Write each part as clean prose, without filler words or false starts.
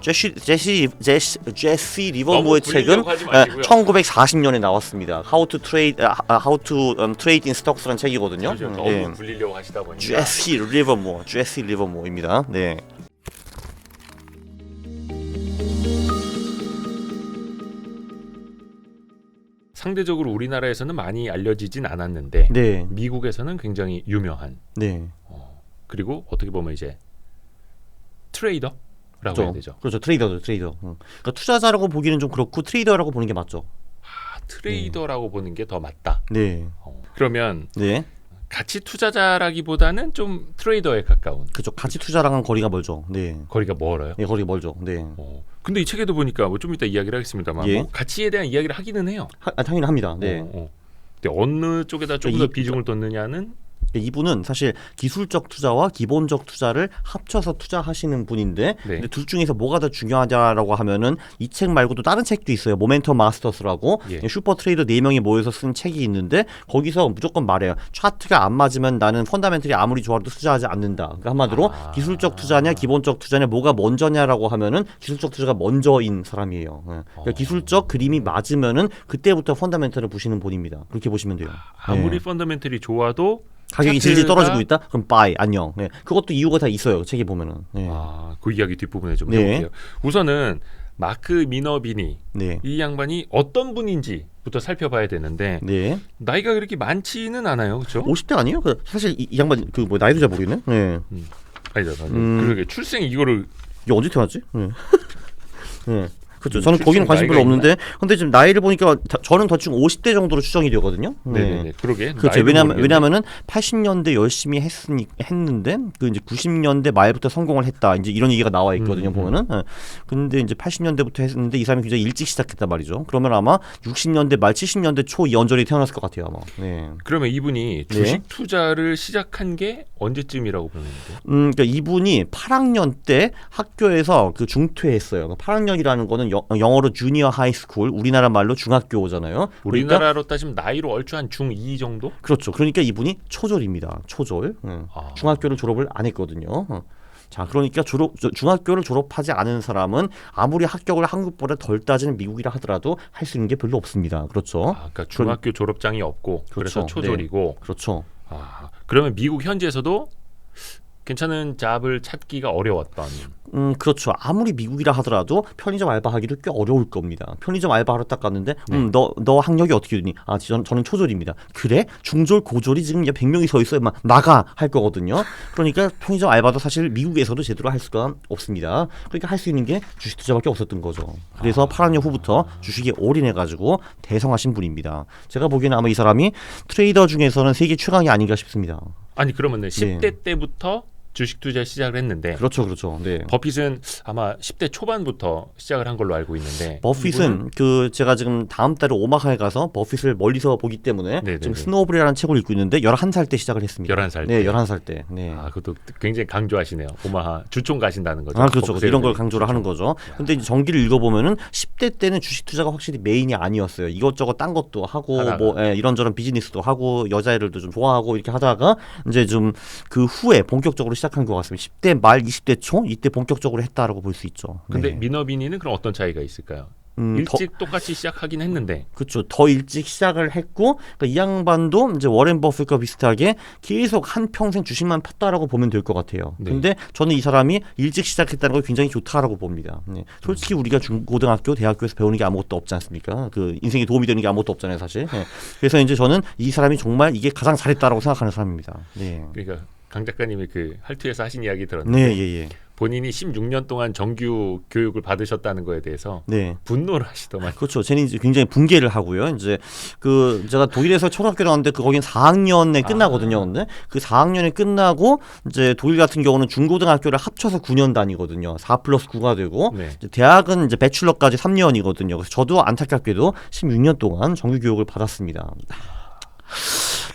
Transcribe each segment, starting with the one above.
제시 리버모어의 책은 1940년에 나왔습니다. How to Trade in Stocks라는 책이거든요. 너무 불리려고 하시다 보니까 제시 리버모어입니다. 네. 상대적으로 우리나라에서는 많이 알려지진 않았는데 네. 미국에서는 굉장히 유명한. 네. 그리고 어떻게 보면 이제 트레이더라고 그렇죠. 해야 되죠. 그렇죠. 트레이더. 그러니까 투자자라고 보기는 좀 그렇고 트레이더라고 보는 게 맞죠. 트레이더라고 보는 게 더 맞다. 네. 그러면 네. 가치 투자자라기보다는 좀 트레이더에 가까운. 그렇죠. 가치 투자랑은 거리가 멀죠. 네. 거리가 멀어요. 네, 거리가 멀죠. 네. 근데 이 책에도 보니까 뭐 좀 이따 이야기를 하겠습니다만 예. 뭐 가치에 대한 이야기를 하기는 해요. 당연히 합니다. 네. 근데 어느 쪽에다 조금 더 비중을 뒀느냐는 이분은 사실 기술적 투자와 기본적 투자를 합쳐서 투자하시는 분인데 네. 근데 둘 중에서 뭐가 더 중요하냐라고 하면은 이 책 말고도 다른 책도 있어요. 모멘텀 마스터스라고 슈퍼 트레이더 4명이 모여서 쓴 책이 있는데 거기서 무조건 말해요. 차트가 안 맞으면 나는 펀다멘털이 아무리 좋아도 투자하지 않는다. 그러니까 한마디로 기술적 투자냐 기본적 투자냐 뭐가 먼저냐라고 하면은 기술적 투자가 먼저인 사람이에요. 그러니까 기술적 그림이 맞으면은 그때부터 펀다멘털을 보시는 분입니다. 그렇게 보시면 돼요. 아무리 펀더멘털이 좋아도 가격이 질질 떨어지고 있다? 그럼 buy, 안녕. 네. 그것도 이유가 다 있어요. 책에 보면은. 네. 그 이야기 뒷부분에 좀 해볼게요. 우선은 마크 미너비니 네. 이 양반이 어떤 분인지부터 살펴봐야 되는데 네. 나이가 그렇게 많지는 않아요, 그렇죠? 50대 아니에요? 사실 이 양반 그 뭐 나이도 잘 모르겠네. 네. 아니죠. 그러게 출생 이거를 이게 언제 태어났지? 네. 네. 그렇죠. 저는 거기는 관심 별로 없는데, 근데 지금 나이를 보니까 저는 대충 50대 정도로 추정이 되거든요. 네. 그러게. 그렇죠. 왜냐면은 80년대 열심히 했는데 그 이제 90년대 말부터 성공을 했다. 이제 이런 얘기가 나와 있거든요. 보면은. 근데 이제 80년대부터 했는데 이 사람이 굉장히 일찍 시작했단 말이죠. 그러면 아마 60년대 말 70년대 초 이 언저리 태어났을 것 같아요, 아마. 네. 그러면 이분이 주식 투자를 시작한 게 언제쯤이라고 보는데? 그러니까 이분이 8학년 때 학교에서 그 중퇴했어요. 8학년이라는 거는 영어로 주니어 하이스쿨, 우리나라 말로 중학교잖아요. 우리나라로 따지면 나이로 얼추 한 중2 정도? 그렇죠. 그러니까 이분이 초졸입니다. 초졸. 중학교를 졸업을 안 했거든요. 자, 그러니까 중학교를 졸업하지 않은 사람은 아무리 합격을 한국보다 덜 따지는 미국이라 하더라도 할 수 있는 게 별로 없습니다. 그렇죠. 그러니까 중학교 졸업장이 없고 그래서 초졸이고. 네. 그렇죠. 그러면 미국 현지에서도 괜찮은 잡을 찾기가 어려웠던. 그렇죠. 아무리 미국이라 하더라도 편의점 알바하기도 꽤 어려울 겁니다. 편의점 알바하러 딱 갔는데 너 학력이 어떻게 되니? 저는 초졸입니다. 그래? 중졸, 고졸이 지금 100명이 서 있어요. 막 나가 할 거거든요. 그러니까 편의점 알바도 사실 미국에서도 제대로 할 수가 없습니다. 그러니까 할 수 있는 게 주식 투자밖에 없었던 거죠. 그래서 8학년 후부터 주식에 올인해가지고 대성하신 분입니다. 제가 보기에는 아마 이 사람이 트레이더 중에서는 세계 최강이 아닌가 싶습니다. 아니 그러면 10대 때부터 주식 투자 시작을 했는데 그렇죠. 네. 버핏은 아마 10대 초반부터 시작을 한 걸로 알고 있는데 버핏은 그 제가 지금 다음 달에 오마하에 가서 버핏을 멀리서 보기 때문에 지금 스노우볼이라는 책을 읽고 있는데 11살 때 시작을 했습니다. 11살 때? 네, 11살 때. 네. 그것도 굉장히 강조하시네요. 오마하 주총 가신다는 거죠. 그렇죠. 이런 걸 강조를 하는 거죠. 근데 이제 전기를 읽어보면은 10대 때는 주식 투자가 확실히 메인이 아니었어요. 이것저것 딴 것도 하고 이런저런 비즈니스도 하고 여자애들도 좀 좋아하고 이렇게 하다가 이제 좀 그 후에 본격적으로 시작한 것 같습니다. 10대 말 20대 초 이때 본격적으로 했다라고 볼 수 있죠. 근데 미너비니는 그럼 어떤 차이가 있을까요? 일찍 똑같이 시작하긴 했는데 그렇죠. 더 일찍 시작을 했고 그러니까 이 양반도 이제 워렌 버핏과 비슷하게 계속 한 평생 주식만 팠다라고 보면 될 것 같아요. 근데 저는 이 사람이 일찍 시작했다는 걸 굉장히 좋다라고 봅니다. 솔직히 우리가 중고등학교, 대학교에서 배우는 게 아무것도 없지 않습니까? 그 인생에 도움이 되는 게 아무것도 없잖아요, 사실. 그래서 이제 저는 이 사람이 정말 이게 가장 잘했다라고 생각하는 사람입니다. 그러니까 강 작가님이 그 할투에서 하신 이야기 들었는데 예. 본인이 16년 동안 정규 교육을 받으셨다는 거에 대해서 분노를 하시더만. 그렇죠. 쟤는 이제 굉장히 붕괴를 하고요. 이제 그 제가 독일에서 초등학교 나왔는데 거긴 4학년에 끝나거든요. 근데 그 4학년에 끝나고 이제 독일 같은 경우는 중고등학교를 합쳐서 9년 다니거든요. 4+9가 되고 이제 대학은 이제 배출러까지 3년이거든요. 그래서 저도 안타깝게도 16년 동안 정규 교육을 받았습니다.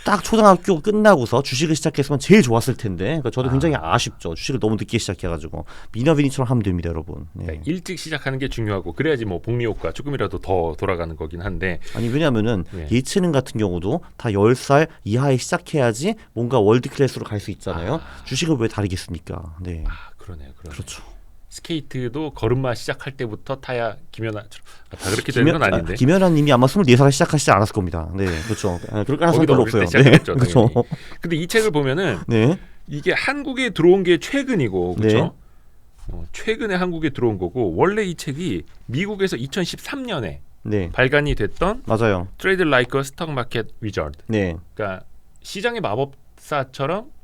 딱 초등학교 끝나고서 주식을 시작했으면 제일 좋았을 텐데 그러니까 저도 굉장히 아쉽죠. 주식을 너무 늦게 시작해가지고 미너비니처럼 하면 됩니다, 여러분. 일찍 시작하는 게 중요하고 그래야지 뭐 복리 효과 조금이라도 더 돌아가는 거긴 한데 왜냐면은 예체능 같은 경우도 다 10살 이하에 시작해야지 뭔가 월드 클래스로 갈 수 있잖아요. 주식은 왜 다르겠습니까? 그러네요. 그렇죠. 스케이트도 걸음마 시작할 때부터 타야 김연아처럼 다 그렇게 되는 건 아닌데. 김연아님이 아마 24살 시작하시지 않았을 겁니다. 네, 그렇죠. 그럴 가능성이 별로 없어요. 네, 그렇죠. 근데 이 책을 보면은 네. 이게 한국에 들어온 게 최근이고, 그렇죠? 네. 최근에 한국에 들어온 거고, 원래 이 책이 미국에서 2013년에 네. 발간이 됐던 맞아요. Trade Like a Stock Market Wizard. 네. 그러니까 시장의 마법사처럼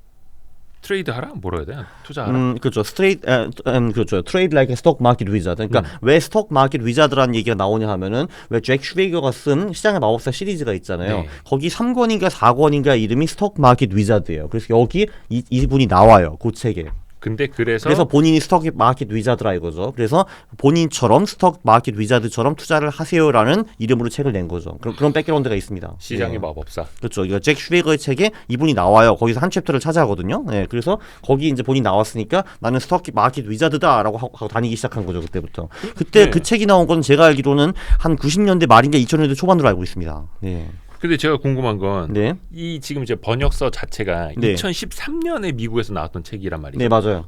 트레이드하라, 뭐라 해야 돼? 투자하라. 그렇죠. 그렇죠. 트레이드 라이크 스톡 마켓 위자드. 그러니까 왜 스톡 마켓 위자드라는 얘기가 나오냐 하면은 왜 잭 슈베이거가 쓴 시장의 마법사 시리즈가 있잖아요. 네. 거기 3권인가 4권인가 이름이 스톡 마켓 위자드예요. 그래서 여기 이분이 나와요. 그 책에. 근데 그래서 본인이 스톡 마켓 위자드라 이거죠. 그래서 본인처럼 스톡 마켓 위자드처럼 투자를 하세요라는 이름으로 책을 낸 거죠. 그런 백그라운드가 있습니다. 시장의 네. 마법사. 그렇죠. 이거 잭 슈베이거의 책에 이분이 나와요. 거기서 한 챕터를 차지하거든요. 네, 그래서 거기 이제 본인 나왔으니까 나는 스톡 마켓 위자드다라고 하고 다니기 시작한 거죠. 그때부터. 그때 네. 그 책이 나온 건 제가 알기로는 한 90년대 말인가 2000년대 초반으로 알고 있습니다. 네. 근데 제가 궁금한 건 네. 이 지금 이제 번역서 자체가 네. 2013년에 미국에서 나왔던 책이란 말이죠. 네, 맞아요.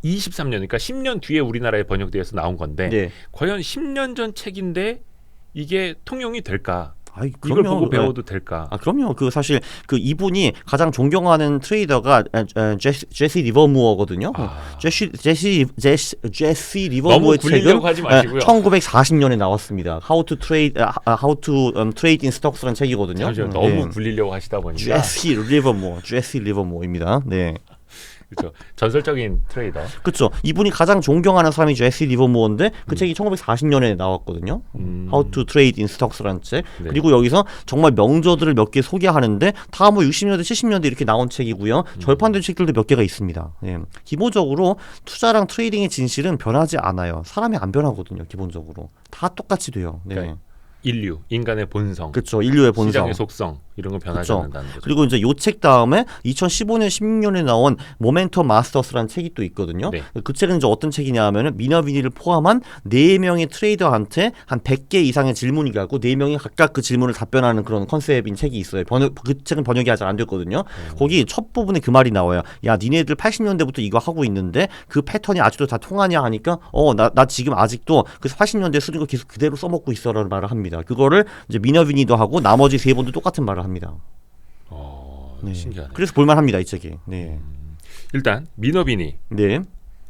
23년, 그러니까 10년 뒤에 우리나라에 번역돼서 나온 건데 네. 과연 10년 전 책인데 이게 통용이 될까? 아이, 이걸 그럼요. 보고 배워도 될까? 그럼요. 그 사실 그 이분이 가장 존경하는 트레이더가 제시 리버무어거든요. 제시 리버무어의 너무 책은 굴리려고 하지 마시고요. 1940년에 나왔습니다. How to Trade in Stocks라는 책이거든요. 잠시만요. 너무 굴리려고 하시다 보니까 제시 리버무어입니다. 네. 그렇죠. 전설적인 트레이더. 그렇죠. 이분이 가장 존경하는 사람이 제시 리버무어인데 그 책이 1940년에 나왔거든요. How to Trade in Stocks라는 책. 네. 그리고 여기서 정말 명저들을 몇 개 소개하는데 다 뭐 60년대, 70년대 이렇게 나온 책이고요. 절판된 책들도 몇 개가 있습니다. 예. 기본적으로 투자랑 트레이딩의 진실은 변하지 않아요. 사람이 안 변하거든요. 기본적으로 다 똑같이 돼요. 네. 그러니까 인간의 본성, 그렇죠. 인류의 본성, 시장의 속성 이런 건 변하지 그렇죠. 않는다는 거죠. 그리고 이제 요 책 다음에 2015년, 16년에 나온 모멘텀 마스터스라는 책이 또 있거든요. 네. 그 책은 이제 어떤 책이냐 하면은 미너비니를 포함한 4명의 트레이더한테 한 100개 이상의 질문이 가고 4명이 각각 그 질문을 답변하는 그런 컨셉인 책이 있어요. 그 책은 번역이 아직 안 됐거든요. 거기 첫 부분에 그 말이 나와요. 야, 니네들 80년대부터 이거 하고 있는데 그 패턴이 아직도 다 통하냐 하니까 나 지금 아직도 그 80년대 쓰는 거 계속 그대로 써먹고 있어라는 말을 합니다. 그거를 이제 미너비니도 하고 나머지 3분도 똑같은 말을 합니다. 네. 신기하네. 그래서 볼만합니다, 이 책이. 네. 일단 미너비니 네.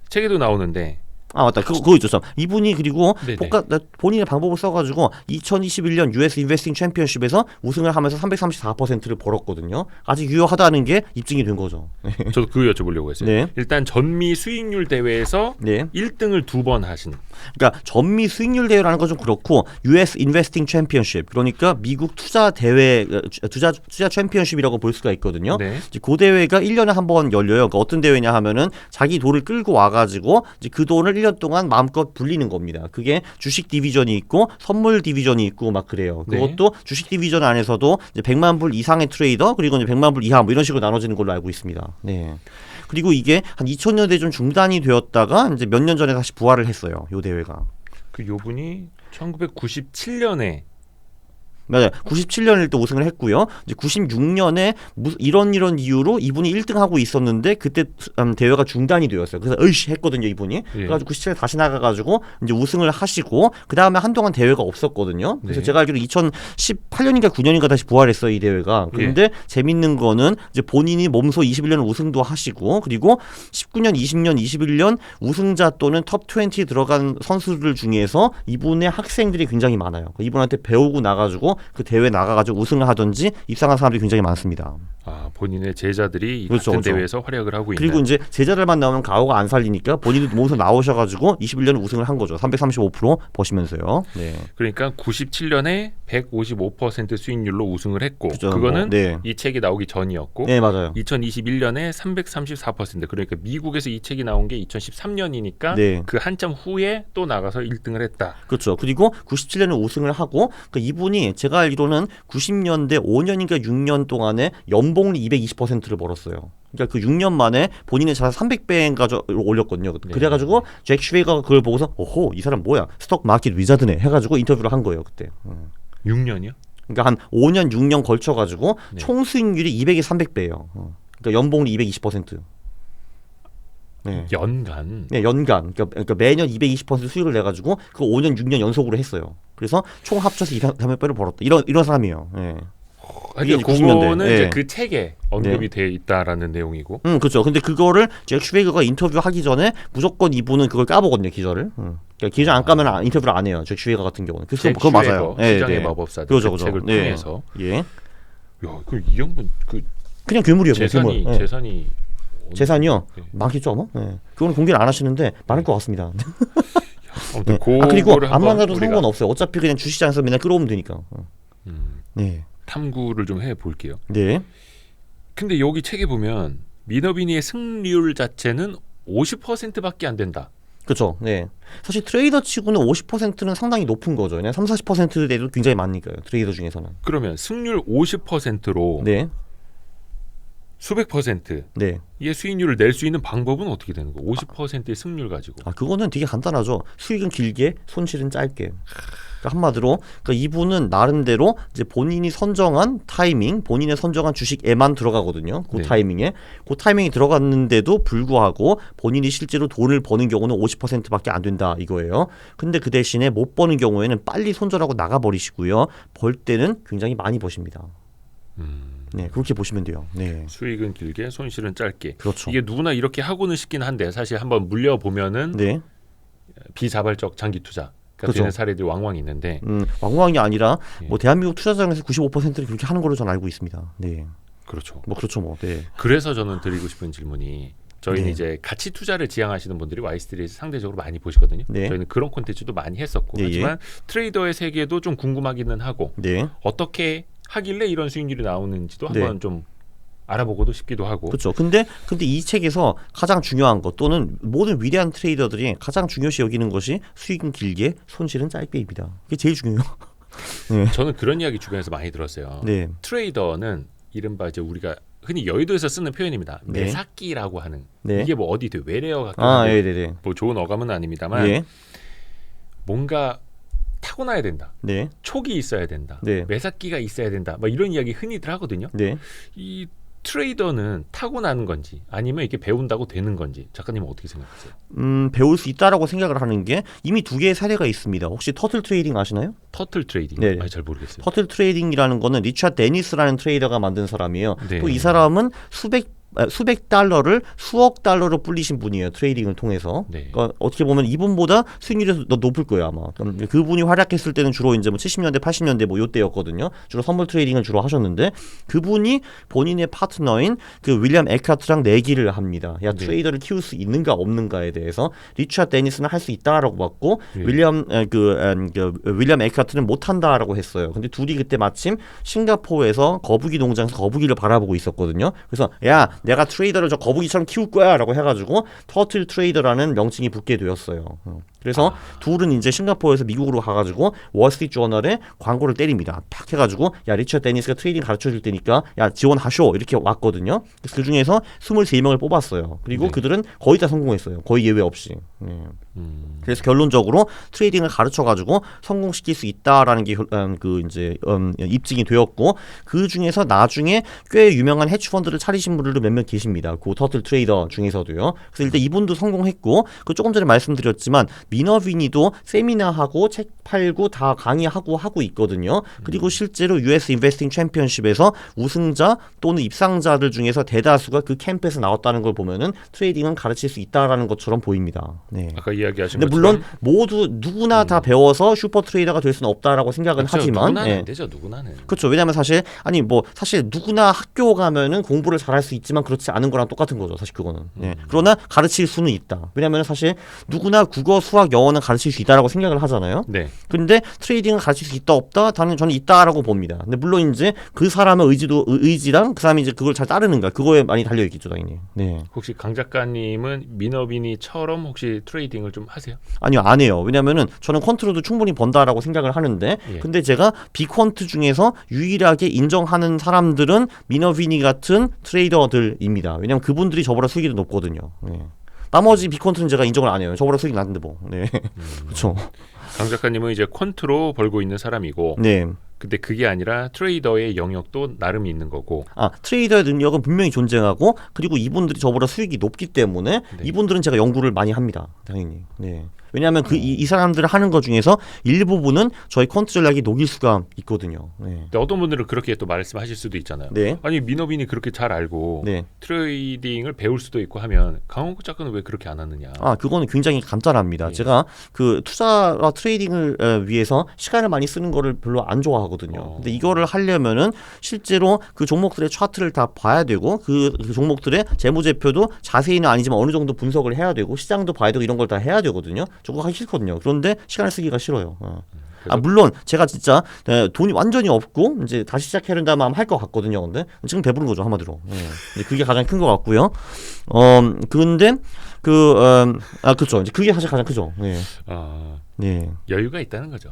책에도 나오는데 맞다. 그거 있죠. 참. 이분이 그리고 네네. 본인의 방법을 써가지고 2021년 US 인베스팅 챔피언십에서 우승을 하면서 334%를 벌었거든요. 아직 유효하다는 게 입증이 된 거죠. 저도 그거 여쭤보려고 했어요. 네. 일단 전미 수익률 대회에서 네. 1등을 2번 하신. 그러니까 전미 수익률 대회라는 건 좀 그렇고 US 인베스팅 챔피언십, 그러니까 미국 투자 대회, 투자 챔피언십이라고 볼 수가 있거든요. 네. 이제 그 대회가 1년에 한 번 열려요. 그러니까 어떤 대회냐 하면은 자기 돈을 끌고 와가지고 이제 그 돈을 1년 동안 마음껏 불리는 겁니다. 그게 주식 디비전이 있고 선물 디비전이 있고 막 그래요. 네. 그것도 주식 디비전 안에서도 이제 100만 불 이상의 트레이더, 그리고 이제 100만 불 이하 뭐 이런 식으로 나눠지는 걸로 알고 있습니다. 네. 그리고 이게 한 2000년대 좀 중단이 되었다가 이제 몇 년 전에 다시 부활을 했어요. 요 대회가. 그 요분이 1997년에 맞아요. 97년일 때 우승을 했고요. 이제 96년에 이런 이유로 이분이 1등하고 있었는데 그때 대회가 중단이 되었어요. 그래서 으이씨 했거든요, 이분이. 그래가지고 97년에 다시 나가가지고 이제 우승을 하시고 그 다음에 한동안 대회가 없었거든요. 그래서 제가 알기로 2018년인가 9년인가 다시 부활했어요, 이 대회가. 그런데 재밌는 거는 이제 본인이 몸소 21년 우승도 하시고 그리고 19년, 20년, 21년 우승자 또는 톱 20에 들어간 선수들 중에서 이분의 학생들이 굉장히 많아요. 이분한테 배우고 나가지고 그 대회 나가가지고 우승을 하든지 입상한 사람들이 굉장히 많습니다. 본인의 제자들이 이 그렇죠, 같은 그렇죠. 대회에서 활약을 하고 있는. 그리고 이제 제자들만 나오면 가오가 안 살리니까 본인도 몸에서 나오셔가지고 21년 우승을 한 거죠. 335% 버시면서요. 네. 그러니까 97년에 155% 수익률로 우승을 했고 그죠, 그거는 네. 이 책이 나오기 전이었고 네, 맞아요. 2021년에 334%, 그러니까 미국에서 이 책이 나온 게 2013년이니까 네. 그 한참 후에 또 나가서 1등을 했다. 그렇죠. 그리고 97년에 우승을 하고 이분이 제가 알기로는 90년대 5년인가 6년 동안에 연봉을 220%를 벌었어요. 그러니까 그 6년 만에 본인의 자산 300배인가 올렸거든요. 그래가지고 잭 슈베이거가 그걸 보고서 오호, 이 사람 뭐야, 스톡 마켓 위자드네 해가지고 인터뷰를 한 거예요, 그때. 6년이요? 그러니까 한 5년 6년 걸쳐가지고 총 수익률이 200에 300배예요. 그러니까 연봉이 220%. 네. 연간? 네, 연간. 그러니까 매년 220% 수익을 내가지고 그거 5년, 6년 연속으로 했어요. 그래서 총 합쳐서 2, 3억 배를 벌었다. 이런 사람이에요. 네. 이게 그거는 이제 그 책에 언급이 돼 있다라는 내용이고. 그렇죠. 근데 그거를 잭 슈웨이거가 인터뷰하기 전에 무조건 이분은 그걸 까보거든요, 기절을. 그러니까 기절 안 까면 인터뷰를 안 해요. 잭 슈웨이거 같은 경우는. 그래서 그거 맞아요. 시장의 마법사. 그렇죠, 그 책을 통해서. 예. 야, 그 이 양반 그냥 괴물이에요. 재산이 재산이요? 많겠죠, 아마. 네. 그거는 공개를 안 하시는데 많을 것 같습니다. 네. 그리고 안 만나도 상관없어요. 어차피 그냥 주시장에서 맨날 끌어오면 되니까. 네. 탐구를 좀 해볼게요. 네. 근데 여기 책에 보면 미너비니의 승리율 자체는 50%밖에 안 된다. 그렇죠. 네. 사실 트레이더 치고는 50%는 상당히 높은 거죠. 그냥 30-40%대도 굉장히 많으니까요. 트레이더 중에서는. 그러면 승률 50%로 네. 수백 %의 네. 수익률을 낼 수 있는 방법은 어떻게 되는 거예요? 50%의 승률 가지고. 그거는 되게 간단하죠. 수익은 길게, 손실은 짧게. 그러니까 한마디로 이분은 나름대로 이제 본인이 선정한 타이밍, 본인의 선정한 주식에만 들어가거든요. 그 타이밍에. 그 타이밍이 들어갔는데도 불구하고 본인이 실제로 돈을 버는 경우는 50%밖에 안 된다 이거예요. 근데 그 대신에 못 버는 경우에는 빨리 손절하고 나가버리시고요. 벌 때는 굉장히 많이 버십니다. 네, 그렇게 보시면 돼요. 네. 수익은 길게, 손실은 짧게. 그렇죠. 이게 누구나 이렇게 하고는 싶긴 한데 사실 한번 물려 보면은 비자발적 장기 투자 되는 사례들이 왕왕 있는데. 왕왕이 아니라 뭐 대한민국 투자장에서 95%를 그렇게 하는 걸로 저는 알고 있습니다. 네. 그렇죠. 네. 그래서 저는 드리고 싶은 질문이 저희는 이제 가치 투자를 지향하시는 분들이 와이스트리트에서 상대적으로 많이 보시거든요. 저희는 그런 콘텐츠도 많이 했었고 하지만 트레이더의 세계도 좀 궁금하기는 하고 어떻게 하길래 이런 수익률이 나오는지도 한번 좀 알아보고도 싶기도 하고. 그렇죠. 근데 이 책에서 가장 중요한 것 또는 모든 위대한 트레이더들이 가장 중요시 여기는 것이 수익은 길게, 손실은 짧게입니다. 이게 제일 중요해요. 네. 저는 그런 이야기 주변에서 많이 들었어요. 트레이더는 이른바 이제 우리가 흔히 여의도에서 쓰는 표현입니다. 매사기라고 하는 이게 뭐 어디 되게 외래어 같긴 한데 뭐 좋은 어감은 아닙니다만 뭔가 타고나야 된다. 촉이 있어야 된다. 매사기가 있어야 된다. 막 이런 이야기 흔히들 하거든요. 이 트레이더는 타고나는 건지 아니면 이렇게 배운다고 되는 건지 작가님은 어떻게 생각하세요? 배울 수 있다라고 생각을 하는 게 이미 두 개의 사례가 있습니다. 혹시 터틀 트레이딩 아시나요? 터틀 트레이딩? 잘 모르겠어요. 터틀 트레이딩이라는 거는 리차드 데니스라는 트레이더가 만든 사람이에요. 또 이 사람은 수백 달러를 수억 달러로 불리신 분이에요. 트레이딩을 통해서. 그러니까 어떻게 보면 이분보다 수익률이 더 높을 거예요 아마. 그분이 활약했을 때는 주로 이제 뭐 70년대, 80년대 뭐 요때였거든요. 주로 선물 트레이딩을 주로 하셨는데 그분이 본인의 파트너인 그 윌리엄 에카트랑 내기를 합니다. 트레이더를 키울 수 있는가 없는가에 대해서 리차드 데니스는 할 수 있다라고 봤고 윌리엄 에카트는 못 한다라고 했어요. 근데 둘이 그때 마침 싱가포르에서 거북이 농장에서 거북이를 바라보고 있었거든요. 그래서 내가 트레이더를 저 거북이처럼 키울 거야 라고 해가지고 터틀 트레이더라는 명칭이 붙게 되었어요. 그래서 둘은 이제 싱가포르에서 미국으로 가가지고 월스트리트 저널에 광고를 때립니다. 팍 해가지고 리처드 데니스가 트레이딩 가르쳐줄 테니까 지원하쇼 이렇게 왔거든요. 그래서 그 중에서 23명을 뽑았어요. 그리고 그들은 거의 다 성공했어요. 거의 예외 없이. 그래서 결론적으로 트레이딩을 가르쳐가지고 성공시킬 수 있다라는 게 입증이 되었고 그 중에서 나중에 꽤 유명한 해치펀드를 차리신 분들도 몇몇 계십니다. 그 터틀 트레이더 중에서도요. 그래서 일단 이분도 성공했고 그 조금 전에 말씀드렸지만 미너비니도 세미나하고 책 팔고 다 강의하고 하고 있거든요. 그리고 실제로 US 인베스팅 챔피언십에서 우승자 또는 입상자들 중에서 대다수가 그 캠프에서 나왔다는 걸 보면은 트레이딩은 가르칠 수 있다라는 것처럼 보입니다. 아까 이야기하신 근데 물론 모두 누구나 다 배워서 슈퍼 트레이더가 될 수는 없다라고 생각은 하지만 누구나는 안 되죠. 누구나는. 그렇죠. 왜냐하면 사실 누구나 학교 가면은 공부를 잘할 수 있지만 그렇지 않은 거랑 똑같은 거죠. 사실 그거는. 그러나 가르칠 수는 있다. 왜냐하면 사실 누구나 국어, 수학, 영어는 가르칠 수 있다라고 생각을 하잖아요. 근데 트레이딩은 가르칠 수 있다 없다? 당연히 저는 있다라고 봅니다. 근데 물론 이제 그 사람의 의지랑 그 사람이 이제 그걸 잘 따르는가 그거에 많이 달려 있겠죠, 당연히. 혹시 강 작가님은 미너비니처럼 혹시 트레이딩을 좀 하세요? 아니요, 안 해요. 왜냐면은 저는 퀀트로도 충분히 번다라고 생각을 하는데 근데 제가 비퀀트 중에서 유일하게 인정하는 사람들은 미너비니 같은 트레이더들입니다. 왜냐면 그분들이 저보다 수익이 더 높거든요. 나머지 비퀀트는 제가 인정을 안 해요. 저보다 수익이 낮은데 뭐. 그렇죠. 강 작가님은 이제 퀀트로 벌고 있는 사람이고 근데 그게 아니라 트레이더의 영역도 나름 있는 거고. 트레이더의 능력은 분명히 존재하고 그리고 이분들이 저보다 수익이 높기 때문에 네. 이분들은 제가 연구를 많이 합니다. 당연히. 네. 왜냐하면 이 사람들을 하는 것 중에서 일부분은 저희 퀀트 전략이 녹일 수가 있거든요. 네. 근데 어떤 분들은 그렇게 또 말씀하실 수도 있잖아요. 네. 아니 민업인이 그렇게 잘 알고 네. 트레이딩을 배울 수도 있고 하면 강원국 작가는 왜 그렇게 안 하느냐. 그거는 굉장히 간단합니다. 제가 그 투자와 트레이딩을 위해서 시간을 많이 쓰는 거를 별로 안 좋아하거든요. 근데 이거를 하려면은 실제로 그 종목들의 차트를 다 봐야 되고 그 종목들의 재무제표도 자세히는 아니지만 어느 정도 분석을 해야 되고 시장도 봐야 되고 이런 걸 다 해야 되거든요. 저거 하기 싫거든요. 그런데 시간을 쓰기가 싫어요. 물론 제가 진짜 돈이 완전히 없고 이제 다시 시작해야 된다면 할 것 같거든요. 근데 지금 배부른 거죠 한마디로. 그게 가장 큰 것 같고요. 근데 그렇죠. 이제 그게 사실 가장 크죠. 네. 네. 여유가 있다는 거죠.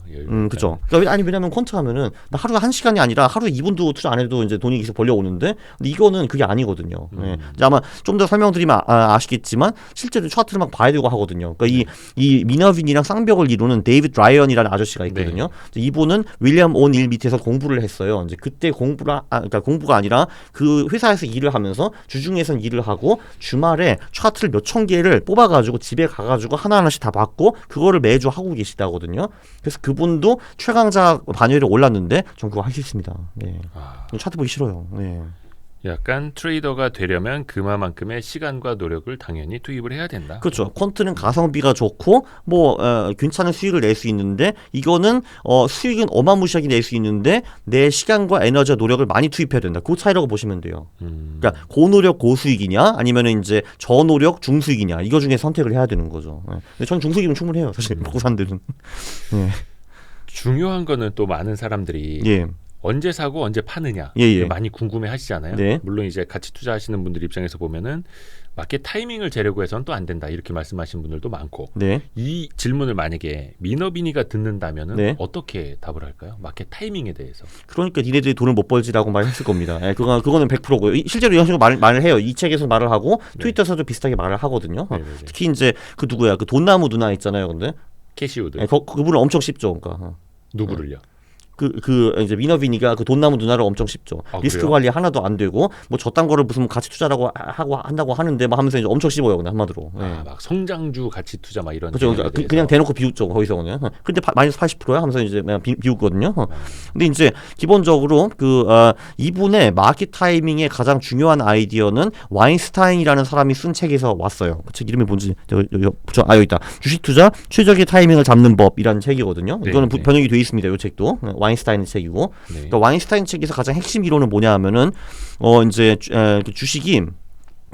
그렇죠. 그러니까 왜냐면 퀀트 하면은 나 하루에 1시간이 아니라 하루에 2분도 투자 안 해도 이제 돈이 계속 벌려오는데 근데 이거는 그게 아니거든요. 네. 이제 아마 좀 더 설명드리면 아시겠지만 실제로 차트를 막 봐야 되고 하거든요. 그러니까 이 미너빈이랑 쌍벽을 이루는 데이비드 라이언이라는 아저씨가 있거든요. 네. 이분은 윌리엄 온일 밑에서 공부를 했어요. 이제 그때 그러니까 공부가 아니라 그 회사에서 일을 하면서 주중에선 일을 하고 주말에 차트를 몇천 개를 뽑아가지고 집에 가가지고 하나하나씩 다 받고 그거를 매주 하고 계시다거든요. 그래서 그분도 최강자 반열에 올랐는데 전 그거 하기 싫습니다. 네. 차트 보기 싫어요. 네. 약간 트레이더가 되려면 그만큼의 시간과 노력을 당연히 투입을 해야 된다. 그렇죠. 퀀트는 가성비가 좋고 괜찮은 수익을 낼 수 있는데 이거는 수익은 어마무시하게 낼 수 있는데 내 시간과 에너지와 노력을 많이 투입해야 된다. 그 차이라고 보시면 돼요. 그러니까 고노력 고수익이냐 아니면은 이제 저노력 중수익이냐 이거 중에 선택을 해야 되는 거죠. 근데 전 중수익이면 충분해요. 사실 먹고 사는 데는. 네. 중요한 거는 또 많은 사람들이 언제 사고 언제 파느냐 많이 궁금해 하시잖아요. 네. 물론 이제 같이 투자하시는 분들 입장에서 보면은 마켓 타이밍을 재려고 해서는 또 안 된다 이렇게 말씀하시는 분들도 많고 이 질문을 만약에 민어빈이가 듣는다면은 어떻게 답을 할까요? 마켓 타이밍에 대해서. 그러니까 니네들이 돈을 못 벌지라고 말했을 겁니다. 그거는 100%고요. 실제로 이런 식으로 말을 해요. 이 책에서 말을 하고 트위터에서도 비슷하게 말을 하거든요. 특히 이제 그 누구야 그 돈나무 누나 있잖아요. 근데 캐시우드. 그분은 엄청 쉽죠. 그러니까 누구를요? 이제 미너비니가 그 돈나무 누나를 엄청 씹죠. 리스크 그래요? 관리 하나도 안 되고 뭐 저딴 거를 무슨 가치 투자라고 하고 한다고 하는데 막 하면서 이제 엄청 씹어요. 그냥 한마디로. 막 성장주 가치 투자 막 이런. 그렇죠. 그냥 대놓고 비웃죠. 거기서 그냥. 근데 마이너스 80%야 하면서 이제 그냥 비웃거든요. 근데 이제 기본적으로 이분의 마켓 타이밍의 가장 중요한 아이디어는 와인스타인이라는 사람이 쓴 책에서 왔어요. 그 책 이름이 뭔지 여기 여기 있다. 주식 투자 최적의 타이밍을 잡는 법이라는 책이거든요. 이거는 번역이 돼 있습니다. 이 책도. 와인스타인 책이고, 그러니까 와인스타인 책에서 가장 핵심 이론은 뭐냐면은 이제 주식이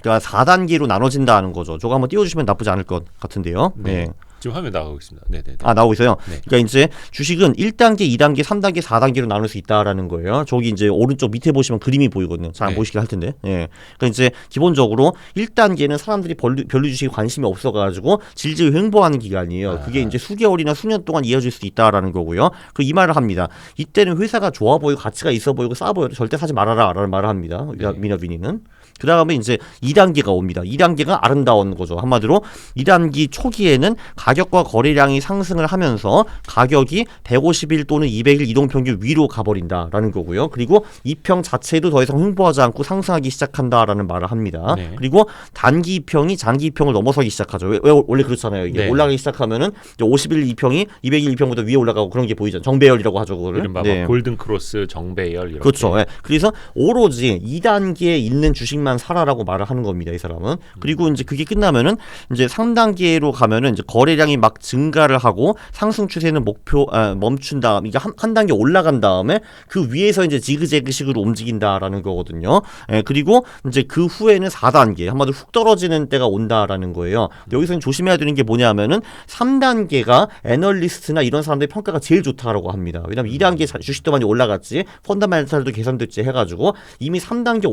그러니까 4단계로 나눠진다는 거죠. 저거 한번 띄워주시면 나쁘지 않을 것 같은데요. 네. 지금 화면 나가고 있습니다. 네네. 나오고 있어요. 그러니까 이제 주식은 1단계, 2단계, 3단계, 4단계로 나눌 수 있다라는 거예요. 저기 이제 오른쪽 밑에 보시면 그림이 보이거든요. 잘 안 보이시게 할 텐데. 그러니까 이제 기본적으로 1단계는 사람들이 별로 주식에 관심이 없어가지고 질질 횡보하는 기간이에요. 그게 이제 수개월이나 수년 동안 이어질 수 있다라는 거고요. 이 말을 합니다. 이때는 회사가 좋아 보이고 가치가 있어 보이고 싸 보여도 절대 사지 말아라라는 말을 합니다. 미너비니는. 그 다음에 이제 2단계가 옵니다. 2단계가 아름다운 거죠. 한마디로 2단계 초기에는 가격과 거래량이 상승을 하면서 가격이 150일 또는 200일 이동평균 위로 가버린다라는 거고요. 그리고 이평 자체도 더 이상 횡보하지 않고 상승하기 시작한다라는 말을 합니다. 그리고 단기 이평이 장기 이평을 넘어서기 시작하죠. 왜 원래 그렇잖아요. 이게 올라가기 시작하면은 50일 이평이 200일 이평보다 위에 올라가고 그런 게 보이죠. 정배열이라고 하죠. 그거를. 이른바 골든 크로스, 정배열 이렇게. 그렇죠. 그래서 오로지 2단계에 있는 주식만 사라라고 말을 하는 겁니다. 이 사람은. 그리고 이제 그게 끝나면은 이제 3단계로 가면은 이제 거래량이 막 증가를 하고 상승 추세는 멈춘 다음 이게 한 단계 올라간 다음에 그 위에서 이제 지그재그식으로 움직인다라는 거거든요. 그리고 이제 그 후에는 4단계 한마디로 훅 떨어지는 때가 온다라는 거예요. 여기서 조심해야 되는 게 뭐냐면은 3단계가 애널리스트나 이런 사람들의 평가가 제일 좋다라고 합니다. 왜냐면 2단계 주식도 많이 올라갔지 펀더멘탈도 개선됐지 해가지고 이미 3단계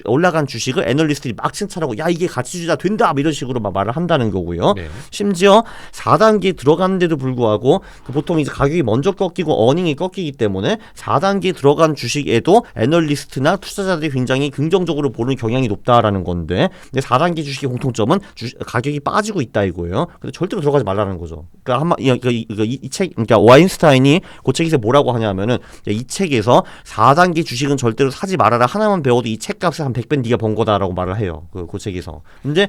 올라간 주식을 애널리스트들이 막 칭찬하고 야 이게 가치주자 된다 이런 식으로 막 말을 한다는 거고요. 심지어 4단계 들어갔는데도 불구하고 그 보통 이제 가격이 먼저 꺾이고 어닝이 꺾이기 때문에 4단계 들어간 주식에도 애널리스트나 투자자들이 굉장히 긍정적으로 보는 경향이 높다라는 건데, 근데 4단계 주식의 공통점은 가격이 빠지고 있다 이거예요. 근데 절대로 들어가지 말라는 거죠. 그러니까 이 책, 그러니까 와인스타인이 그 책에서 뭐라고 하냐면은 이 책에서 4단계 주식은 절대로 사지 말아라. 하나만 배워도 이 책값을 한 100배 네가 번 거다라고 말을 해요. 그 책에서. 근데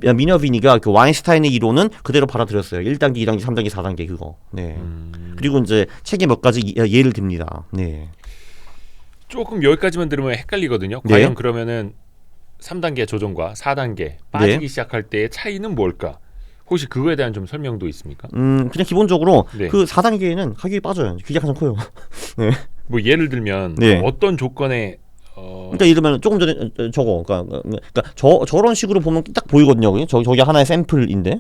미너비니가 그 와인스타인의 이론은 그대로 받아들였어요. 1단계, 2단계, 3단계, 4단계 그거. 네. 그리고 이제 책에 몇 가지 예를 듭니다. 네. 조금 여기까지만 들으면 헷갈리거든요. 과연 그러면은 3단계 조정과 4단계 빠지기 시작할 때의 차이는 뭘까? 혹시 그거에 대한 좀 설명도 있습니까? 그냥 기본적으로 그 4단계에는 가격이 빠져요. 그게 가장 커요. 네. 뭐 예를 들면 어떤 조건에 그러니까 이러면 조금 전에 그러니까 저런 식으로 보면 딱 보이거든요. 저기 하나의 샘플인데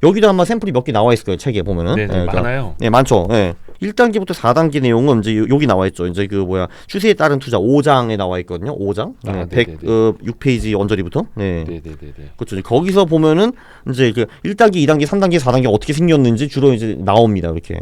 여기도 아마 샘플이 몇 개 나와 있을 거예요. 책에 보면은. 그러니까, 많아요. 네, 많죠. 1단계부터 4단계 내용은 이제 여기 나와 있죠. 이제 그 추세에 따른 투자 5장에 나와 있거든요. 5장. 106페이지 언저리부터. 그렇죠. 거기서 보면은 이제 그 1단계, 2단계, 3단계, 4단계 어떻게 생겼는지 주로 이제 나옵니다. 이렇게.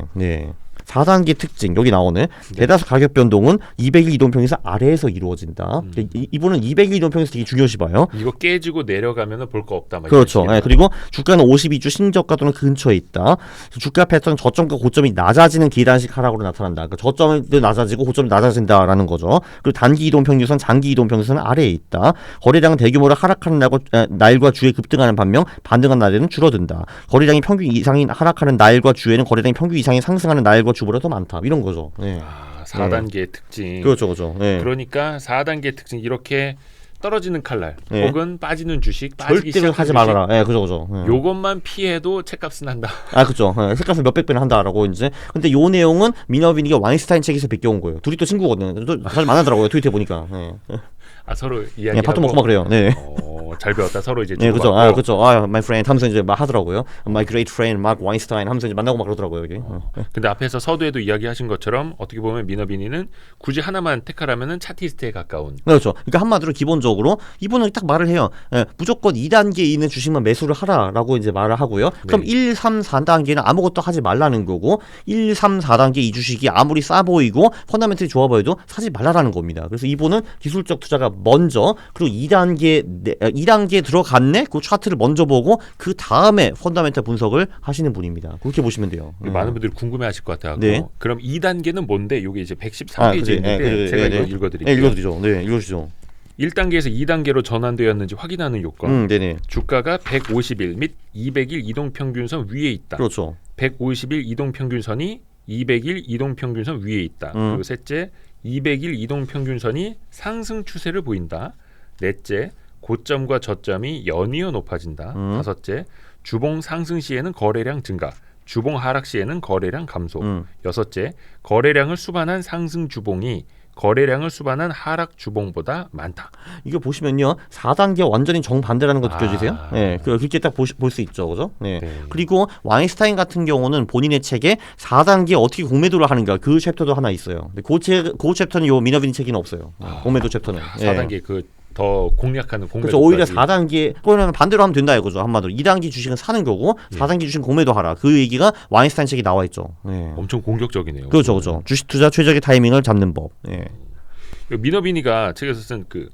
4단계 특징 여기 나오네. 대다수 가격 변동은 200일 이동평균선 아래에서 이루어진다. 이분은 200일 이동평균선 되게 중요시 봐요. 이거 깨지고 내려가면은 볼 거 없다. 그렇죠. 그리고 주가는 52주 신저가 또는 근처에 있다. 주가 패턴 저점과 고점이 낮아지는 기단식 하락으로 나타난다. 그러니까 저점도 낮아지고 고점이 낮아진다라는 거죠. 그리고 단기 이동평균선, 장기 이동평균선은 아래에 있다. 거래량은 대규모로 하락하는 날과 주에 급등하는 반면 반등한 날에는 줄어든다. 거래량이 평균 이상인 하락하는 날과 주에는 거래량이 평균 이상인 상승하는 날과 주보다 더 많다. 이런 거죠. 4단계의 특징. 그렇죠. 그러니까 4단계의 특징 이렇게 떨어지는 칼날 혹은 빠지는 주식 절대로 하지 말아라. 그죠. 요것만 피해도 책값은 한다. 그렇죠. 책값을 몇백 배는 한다라고 이제. 근데 요 내용은 미너비니가 와인스타인 책에서 베껴온 거예요. 둘이 또 친구거든요. 또 사실 만나더라고요. 트위터에 보니까. 서로 이야기. 밥도 먹고 막 그래요. 잘 배웠다. 서로 이제. 그렇죠. 그렇죠. my friend 하면서 이제 막 하더라고요. My great friend Mark Weinstein 하면서 이제 만나고 막 그러더라고요. 여기. 근데 앞에서 서두에도 이야기하신 것처럼 어떻게 보면 미너비니는 굳이 하나만 택하라면은 차티스트에 가까운. 그렇죠. 그러니까 한마디로 기본적으로 이분은 딱 말을 해요. 무조건 2단계에 있는 주식만 매수를 하라라고 이제 말을 하고요. 그럼 1, 3, 4단계는 아무것도 하지 말라는 거고 1, 3, 4단계 이 주식이 아무리 싸 보이고 펀더멘털이 좋아 보여도 사지 말라라는 겁니다. 그래서 이분은 기술적 투자가 먼저, 그리고 2단계 들어갔네? 그 차트를 먼저 보고 그 다음에 펀더멘털 분석을 하시는 분입니다. 그렇게 보시면 돼요. 많은 분들이 궁금해하실 것 같아요. 그럼 2단계는 뭔데? 이게 이제 113페이지인데 제가 이거 읽어드릴게요. 읽어드리죠. 읽어주시죠. 1단계에서 2단계로 전환되었는지 확인하는 요건. 주가가 150일 및 200일 이동평균선 위에 있다. 그렇죠. 150일 이동평균선이 200일 이동평균선 위에 있다. 그리고 셋째, 200일 이동평균선이 상승 추세를 보인다. 넷째, 고점과 저점이 연이어 높아진다. 다섯째, 주봉 상승 시에는 거래량 증가, 주봉 하락 시에는 거래량 감소. 여섯째, 거래량을 수반한 상승 주봉이 거래량을 수반한 하락 주봉보다 많다. 이거 보시면요, 4단계 완전히 정반대라는 거 느껴지세요? 그렇게 딱 볼 수 있죠, 그죠? 그리고 와인스타인 같은 경우는 본인의 책에 4단계 어떻게 공매도를 하는가 그 챕터도 하나 있어요. 그 챕터는 요 미너비니 책에는 없어요. 공매도 챕터는. 4단계 더 공략하는 공매도. 그렇죠. 오히려 4단계 그거는 반대로 하면 된다 이거죠. 한마디로 2단계 주식은 사는 거고 4단계 주식은 공매도 하라. 그 얘기가 와인스타인 책에 나와 있죠. 엄청 공격적이네요. 그렇죠. 주식 투자 최적의 타이밍을 잡는 법. 미너비니가 책에서 쓴 그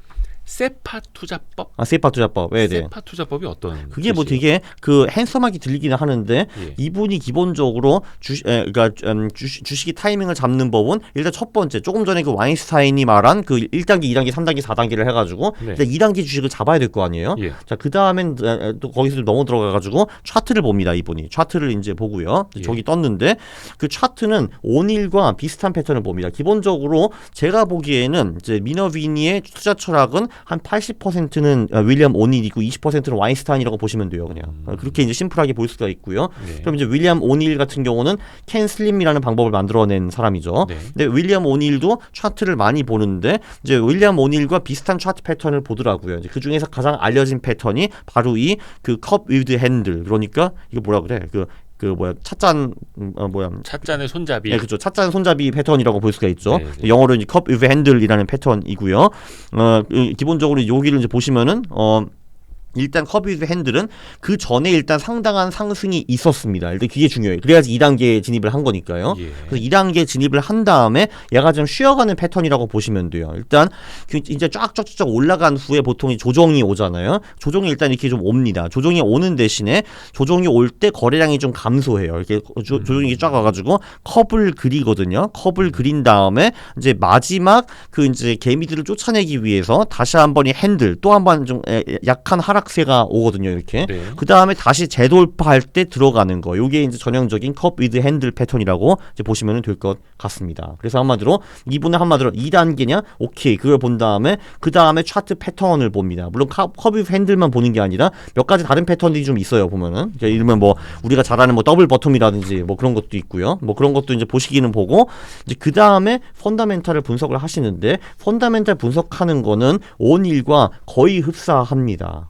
세파 투자법. 세파 투자법. 세파 투자법이 어떤? 그게 뭐 되게 그 핸섬하게 들리기는 하는데 이분이 기본적으로 주식의 타이밍을 잡는 법은 일단 첫 번째 조금 전에 그 와인스타인이 말한 그 1단계, 2단계, 3단계, 4단계를 해가지고 일단 2단계 주식을 잡아야 될 거 아니에요. 자, 그 다음엔 또 거기서 넘어 들어가가지고 차트를 봅니다. 이분이 차트를 이제 보고요. 저기 떴는데 그 차트는 온일과 비슷한 패턴을 봅니다. 기본적으로 제가 보기에는 이제 미너비니의 투자 철학은 한 80%는 윌리엄 오닐이고 20%는 와인스타인이라고 보시면 돼요. 그냥 그렇게 이제 심플하게 볼 수가 있고요. 그럼 이제 윌리엄 오닐 같은 경우는 캔 슬림이라는 방법을 만들어낸 사람이죠. 근데 윌리엄 오닐도 차트를 많이 보는데 이제 윌리엄 오닐과 비슷한 차트 패턴을 보더라고요. 이제 그 중에서 가장 알려진 패턴이 바로 이 그 컵 위드 핸들, 그러니까 이거 뭐라 그래? 찻잔의 손잡이. 그렇죠. 찻잔 손잡이 패턴이라고 볼 수가 있죠. 영어로 이제 컵 위드 핸들이라는 패턴이고요. 기본적으로 여기를 이제 보시면은 일단 커브 위드 핸들은 그 전에 일단 상당한 상승이 있었습니다. 일단 그게 중요해요. 그래야지 2단계에 진입을 한 거니까요. 예. 그래서 2단계에 진입을 한 다음에 얘가 좀 쉬어가는 패턴이라고 보시면 돼요. 일단 이제 쫙쫙쫙 올라간 후에 보통 조정이 오잖아요. 조정이 일단 이렇게 좀 옵니다. 조정이 오는 대신에 조정이 올 때 거래량이 좀 감소해요. 이렇게 조정이 쫙 와가지고 컵을 그리거든요. 컵을 그린 다음에 이제 마지막 그 이제 개미들을 쫓아내기 위해서 다시 한번 이 핸들 또 한 번 좀 약한 하락세가 오거든요. 이렇게. 네. 그 다음에 다시 재돌파할 때 들어가는 거. 요게 이제 전형적인 컵 위드 핸들 패턴이라고 이제 보시면 될 것 같습니다. 그래서 한마디로 이분은 한마디로 2단계냐? 오케이. 그걸 본 다음에 그 다음에 차트 패턴을 봅니다. 물론 컵 위드 핸들만 보는 게 아니라 몇 가지 다른 패턴들이 좀 있어요. 보면은. 그러니까 이러면 뭐 우리가 잘 아는 뭐 더블 버텀이라든지 뭐 그런 것도 있고요. 뭐 그런 것도 이제 보시기는 보고 이제 그 다음에 펀더멘탈을 분석을 하시는데 펀더멘탈 분석하는 거는 온일과 거의 흡사합니다.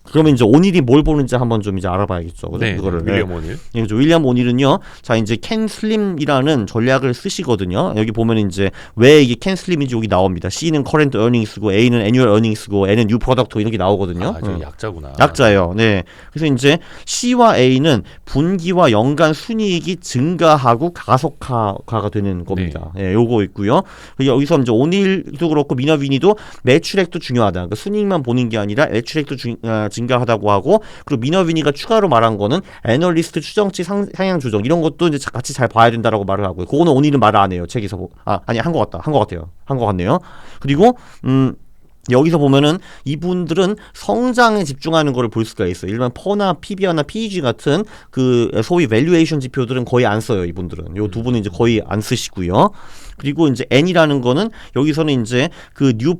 그러면 이제 온일이 뭘 보는지 한번 좀 이제 알아봐야겠죠. 네, 그거를. 윌리엄 온일. 네, 그렇죠. 윌리엄 온일은요. 자, 이제 캔 슬림이라는 전략을 쓰시거든요. 여기 보면 이제 왜 이게 캔 슬림인지 여기 나옵니다. C는 커런트 어닝스고 A는 애뉴얼 어닝스고 N은 뉴 프로덕트 이렇게 나오거든요. 아, 저 약자구나. 약자예요. 네. 그래서 이제 C와 A는 분기와 연간 순이익이 증가하고 가속화가 되는 겁니다. 네. 요거 있고요. 여기서 이제 온일도 그렇고 미너비니도 매출액도 중요하다. 그러니까 순이익만 보는 게 아니라 매출액도 증가하다고 하고 그리고 미너비니가 추가로 말한 거는 애널리스트 추정치 상향 조정 이런 것도 이제 같이 잘 봐야 된다라고 말을 하고요. 그거는 온일은 말을 안 해요. 책에서 아니 한 것 같아요. 한 것 같네요. 그리고 여기서 보면은 이분들은 성장에 집중하는 거를 볼 수가 있어요. 일반 퍼나 PBR나 PEG 같은 그 소위 밸류에이션 지표들은 거의 안 써요. 이분들은. 요 두 분은 이제 거의 안 쓰시고요. 그리고 이제 N이라는 거는 여기서는 이제 그 뉴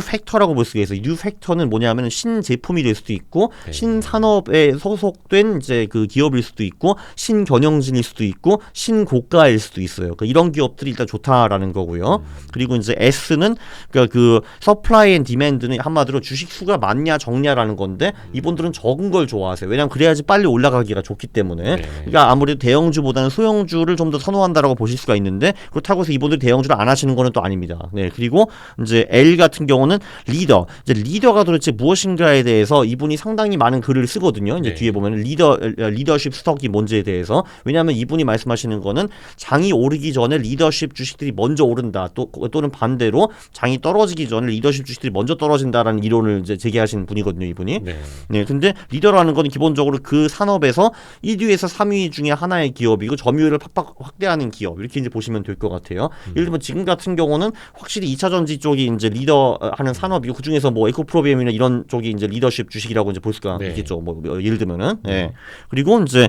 팩터라고 볼 수가 있어요. 뉴 팩터는 뭐냐면 신제품이 될 수도 있고 신산업에 소속된 이제 그 기업일 수도 있고 신경영진일 수도 있고 신고가일 수도 있어요. 그러니까 이런 기업들이 일단 좋다라는 거고요. 그리고 이제 S는 그러니까 그 서플라이 앤 디맨드는 한마디로 주식 수가 많냐 적냐라는 건데 이분들은 적은 걸 좋아하세요. 왜냐하면 그래야지 빨리 올라가기가 좋기 때문에. 그러니까 아무래도 대형주보다는 소형주를 좀 더 선호한다라고 보실 수가 있는데 그렇다고 해서 이분들 대형주를 안 하시는 거는 또 아닙니다. 네. 그리고 이제 L 같은 경우는 리더. 이제 리더가 도대체 무엇인가에 대해서 이분이 상당히 많은 글을 쓰거든요. 이제 뒤에 보면 리더십 스톡이 뭔지에 대해서. 왜냐하면 이분이 말씀하시는 거는 장이 오르기 전에 리더십 주식들이 먼저 오른다. 또는 반대로 장이 떨어지기 전에 리더십 주식들이 먼저 떨어진다라는 이론을 이제 제기하시는 분이거든요. 이분이. 네. 근데 리더라는 건 기본적으로 그 산업에서 1위에서 3위 중에 하나의 기업이고 점유율을 팍팍 확대하는 기업. 이렇게 이제 보시면 될 것 같아요. 예를 들면 지금 같은 경우는 확실히 2차 전지 쪽이 이제 리더하는 산업이고 그 중에서 뭐 에코프로비엠이나 이런 쪽이 이제 리더십 주식이라고 이제 볼 수가 있겠죠. 뭐 예를 들면은. 네. 그리고 이제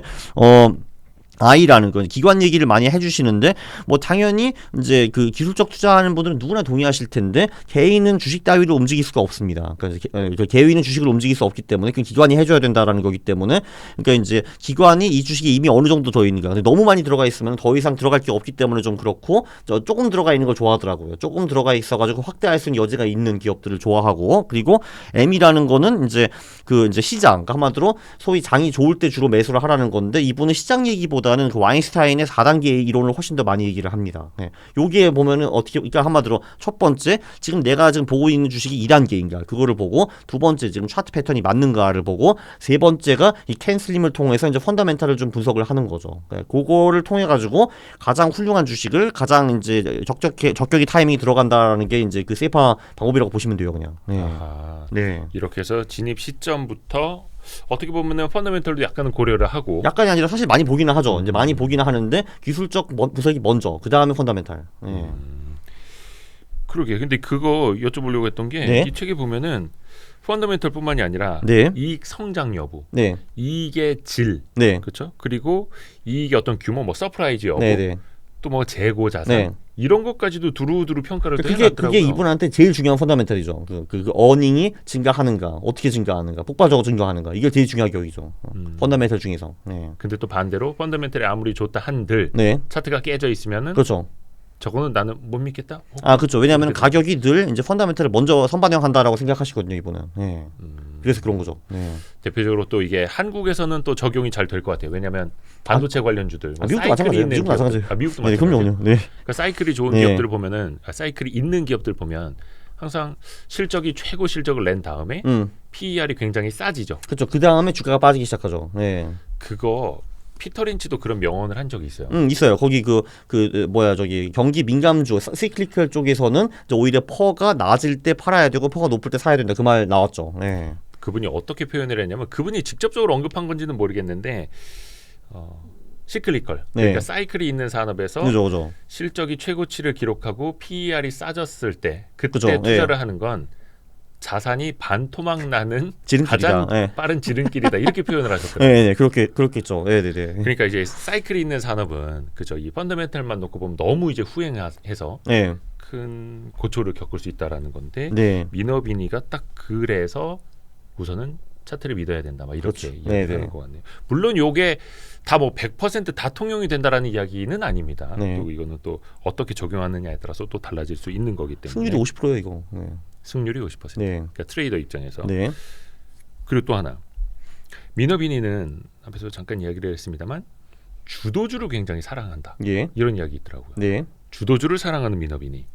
I라는 건 기관 얘기를 많이 해주시는데 뭐 당연히 이제 그 기술적 투자하는 분들은 누구나 동의하실 텐데 개인은 주식 따위로 움직일 수가 없습니다. 그러니까 개인은 주식을 움직일 수 없기 때문에 그 기관이 해줘야 된다라는 거기 때문에 그러니까 이제 기관이 이 주식이 이미 어느 정도 더 있는가. 근데 너무 많이 들어가 있으면 더 이상 들어갈 게 없기 때문에 좀 그렇고 조금 들어가 있는 걸 좋아하더라고요. 조금 들어가 있어가지고 확대할 수 있는 여지가 있는 기업들을 좋아하고 그리고 M이라는 거는 이제 그 이제 시장 한마디로 소위 장이 좋을 때 주로 매수를 하라는 건데 이분은 시장 얘기보다 보다는 그 와인스타인의 4단계 이론을 훨씬 더 많이 얘기를 합니다. 네. 여기에 보면은 어떻게, 그러니까 한마디로 첫 번째, 지금 내가 지금 보고 있는 주식이 2단계인가, 그거를 보고, 두 번째, 지금 차트 패턴이 맞는가를 보고, 세 번째가 이 캔슬림을 통해서 이제 펀더멘탈을 좀 분석을 하는 거죠. 네. 그거를 통해가지고 가장 훌륭한 주식을 가장 이제 적격이 타이밍이 들어간다라는 게 이제 그 세파 방법이라고 보시면 돼요, 그냥. 네. 아하, 네. 이렇게 해서 진입 시점부터 어떻게 보면은 펀더멘털도 약간은 고려를 하고 약간이 아니라 사실 많이 보기는 하죠. 이제 많이 보기는 하는데 기술적 분석이 먼저 그 다음에 펀더멘탈. 네. 그러게. 근데 그거 여쭤보려고 했던 게 이 책에 보면은 펀더멘털뿐만이 아니라 이익 성장 여부, 이익의 질, 그렇죠? 그리고 이익의 어떤 규모, 뭐 서프라이즈 여부, 또 뭐 재고 자산. 이런 것까지도 두루두루 평가를 해놨더라고요. 그게 이분한테 제일 중요한 펀더멘탈이죠. 그 어닝이 증가하는가, 어떻게 증가하는가, 폭발적으로 증가하는가, 이게 제일 중요한 격이죠. 펀더멘탈 중에서. 네. 근데 또 반대로 펀더멘탈이 아무리 좋다 한들 차트가 깨져 있으면은 그렇죠. 저거는 나는 못 믿겠다. 그렇죠. 왜냐하면 가격이 늘 이제 펀더멘탈을 먼저 선반영한다라고 생각하시거든요, 이분은. 네. 그래서 그런 거죠. 네. 대표적으로 또 이게 한국에서는 또 적용이 잘 될 것 같아요. 왜냐하면 반도체 관련주들, 미국도 마찬가지예요. 미국도 마찬가지예요. 미국도 마찬가지예요. 그럼요. 그러니까 사이클이 좋은 기업들을 보면은 사이클이 있는 기업들 보면 항상 실적이 최고 실적을 낸 다음에 PER이 굉장히 싸지죠. 그렇죠. 그 다음에 주가가 빠지기 시작하죠. 네. 그거 피터 린치도 그런 명언을 한 적이 있어요. 있어요. 거기 저기 경기 민감주 시클리컬 쪽에서는 오히려 퍼가 낮을 때 팔아야 되고 퍼가 높을 때 사야 된다. 그 말 나왔죠. 네. 그분이 어떻게 표현을 했냐면 그분이 직접적으로 언급한 건지는 모르겠는데 시클리컬 그러니까 사이클이 있는 산업에서 그죠. 실적이 최고치를 기록하고 PER이 싸졌을 때 그때 그죠. 투자를 하는 건 자산이 반토막 나는 지름길이다. 가장 빠른 지름길이다 이렇게 표현을 하셨거든요. 네, 그렇겠죠. 네. 그러니까 이제 사이클이 있는 산업은 그죠 이 펀더멘털만 놓고 보면 너무 이제 후행해서 큰 고초를 겪을 수 있다라는 건데 미너비니가 딱 그래서 우선은 차트를 믿어야 된다. 막 이렇게 이야기하는 것 같네요. 물론 요게 다 뭐 100% 통용이 된다라는 이야기는 아닙니다. 또 이거는 또 어떻게 적용하느냐에 따라서 또 달라질 수 있는 거기 때문에. 승률이 50%예요, 이거. 승률이 50%. 그러니까 트레이더 입장에서. 그리고 또 하나. 미너비니는 앞에서 잠깐 이야기를 했습니다만 주도주를 굉장히 사랑한다. 이런 이야기 있더라고요. 주도주를 사랑하는 미너비니.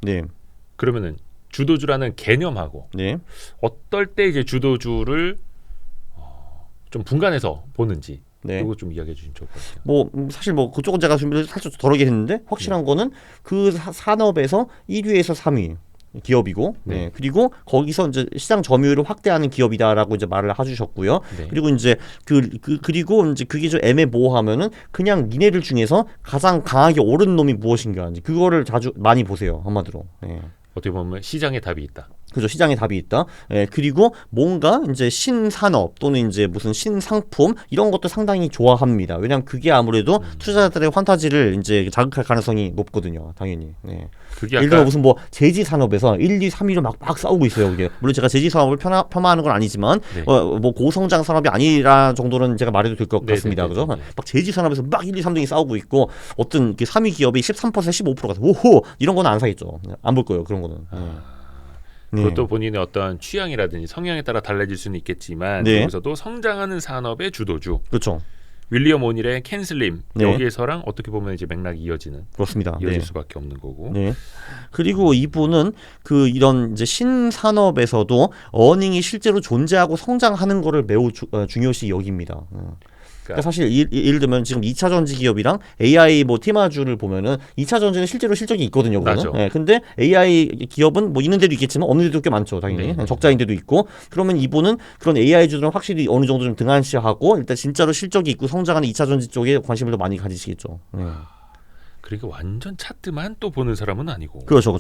그러면은 주도주라는 개념하고 어떨 때 이제 주도주를 좀 분간해서 보는지 이거 좀 이야기해 주시면 좋을 것 같아요. 사실 그쪽은 제가 준비를 살짝 덜하게 했는데 확실한 거는 그 산업에서 1위에서 3위 기업이고 그리고 거기서 이제 시장 점유율을 확대하는 기업이다라고 이제 말을 해주셨고요. 그리고 이제 그리고 이제 그게 좀 애매모호하면은 그냥 니네들 중에서 가장 강하게 오른 놈이 무엇인가 이제 그거를 많이 보세요. 한마디로. 어떻게 보면 시장에 답이 있다. 그죠. 시장에 답이 있다. 그리고 뭔가 이제 신산업 또는 이제 무슨 신상품 이런 것도 상당히 좋아합니다. 왜냐하면 그게 아무래도 투자자들의 환타지를 이제 자극할 가능성이 높거든요. 당연히. 그게 예를 들어 무슨 제지 산업에서 1, 2, 3위로 막 싸우고 있어요. 그게 물론 제가 제지 산업을 폄하하는 건 아니지만 고성장 산업이 아니라 정도는 제가 말해도 될 것 같습니다. 그죠? 막 제지 산업에서 막 1, 2, 3등이 싸우고 있고 어떤 그 3위 기업이 13% 15%가 오호 이런 거는 안 사겠죠. 안 볼 거예요. 그런 거는. 그것도 본인의 어떤 취향이라든지 성향에 따라 달라질 수는 있겠지만 여기서도 성장하는 산업의 주도주. 그렇죠. 윌리엄 오닐의 캔슬림 여기에서랑 어떻게 보면 이제 맥락이 이어지는 그렇습니다. 이어질 수밖에 없는 거고. 그리고 이분은 이런 이제 신산업에서도 어닝이 실제로 존재하고 성장하는 거를 매우 중요시 여깁니다. 그러니까 사실 예를 들면 지금 2차 전지 기업이랑 AI 테마주를 보면은 2차 전지는 실제로 실적이 있거든요. 근데 AI 기업은 있는 데도 있겠지만 없는 데도 꽤 많죠. 당연히 적자인 데도 있고. 그러면 이분은 그런 AI 주들은 확실히 어느 정도 좀 등한시하고 일단 진짜로 실적이 있고 성장하는 2차 전지 쪽에 관심을 더 많이 가지시겠죠. 그러니까 완전 차트만 또 보는 사람은 아니고. 그렇죠.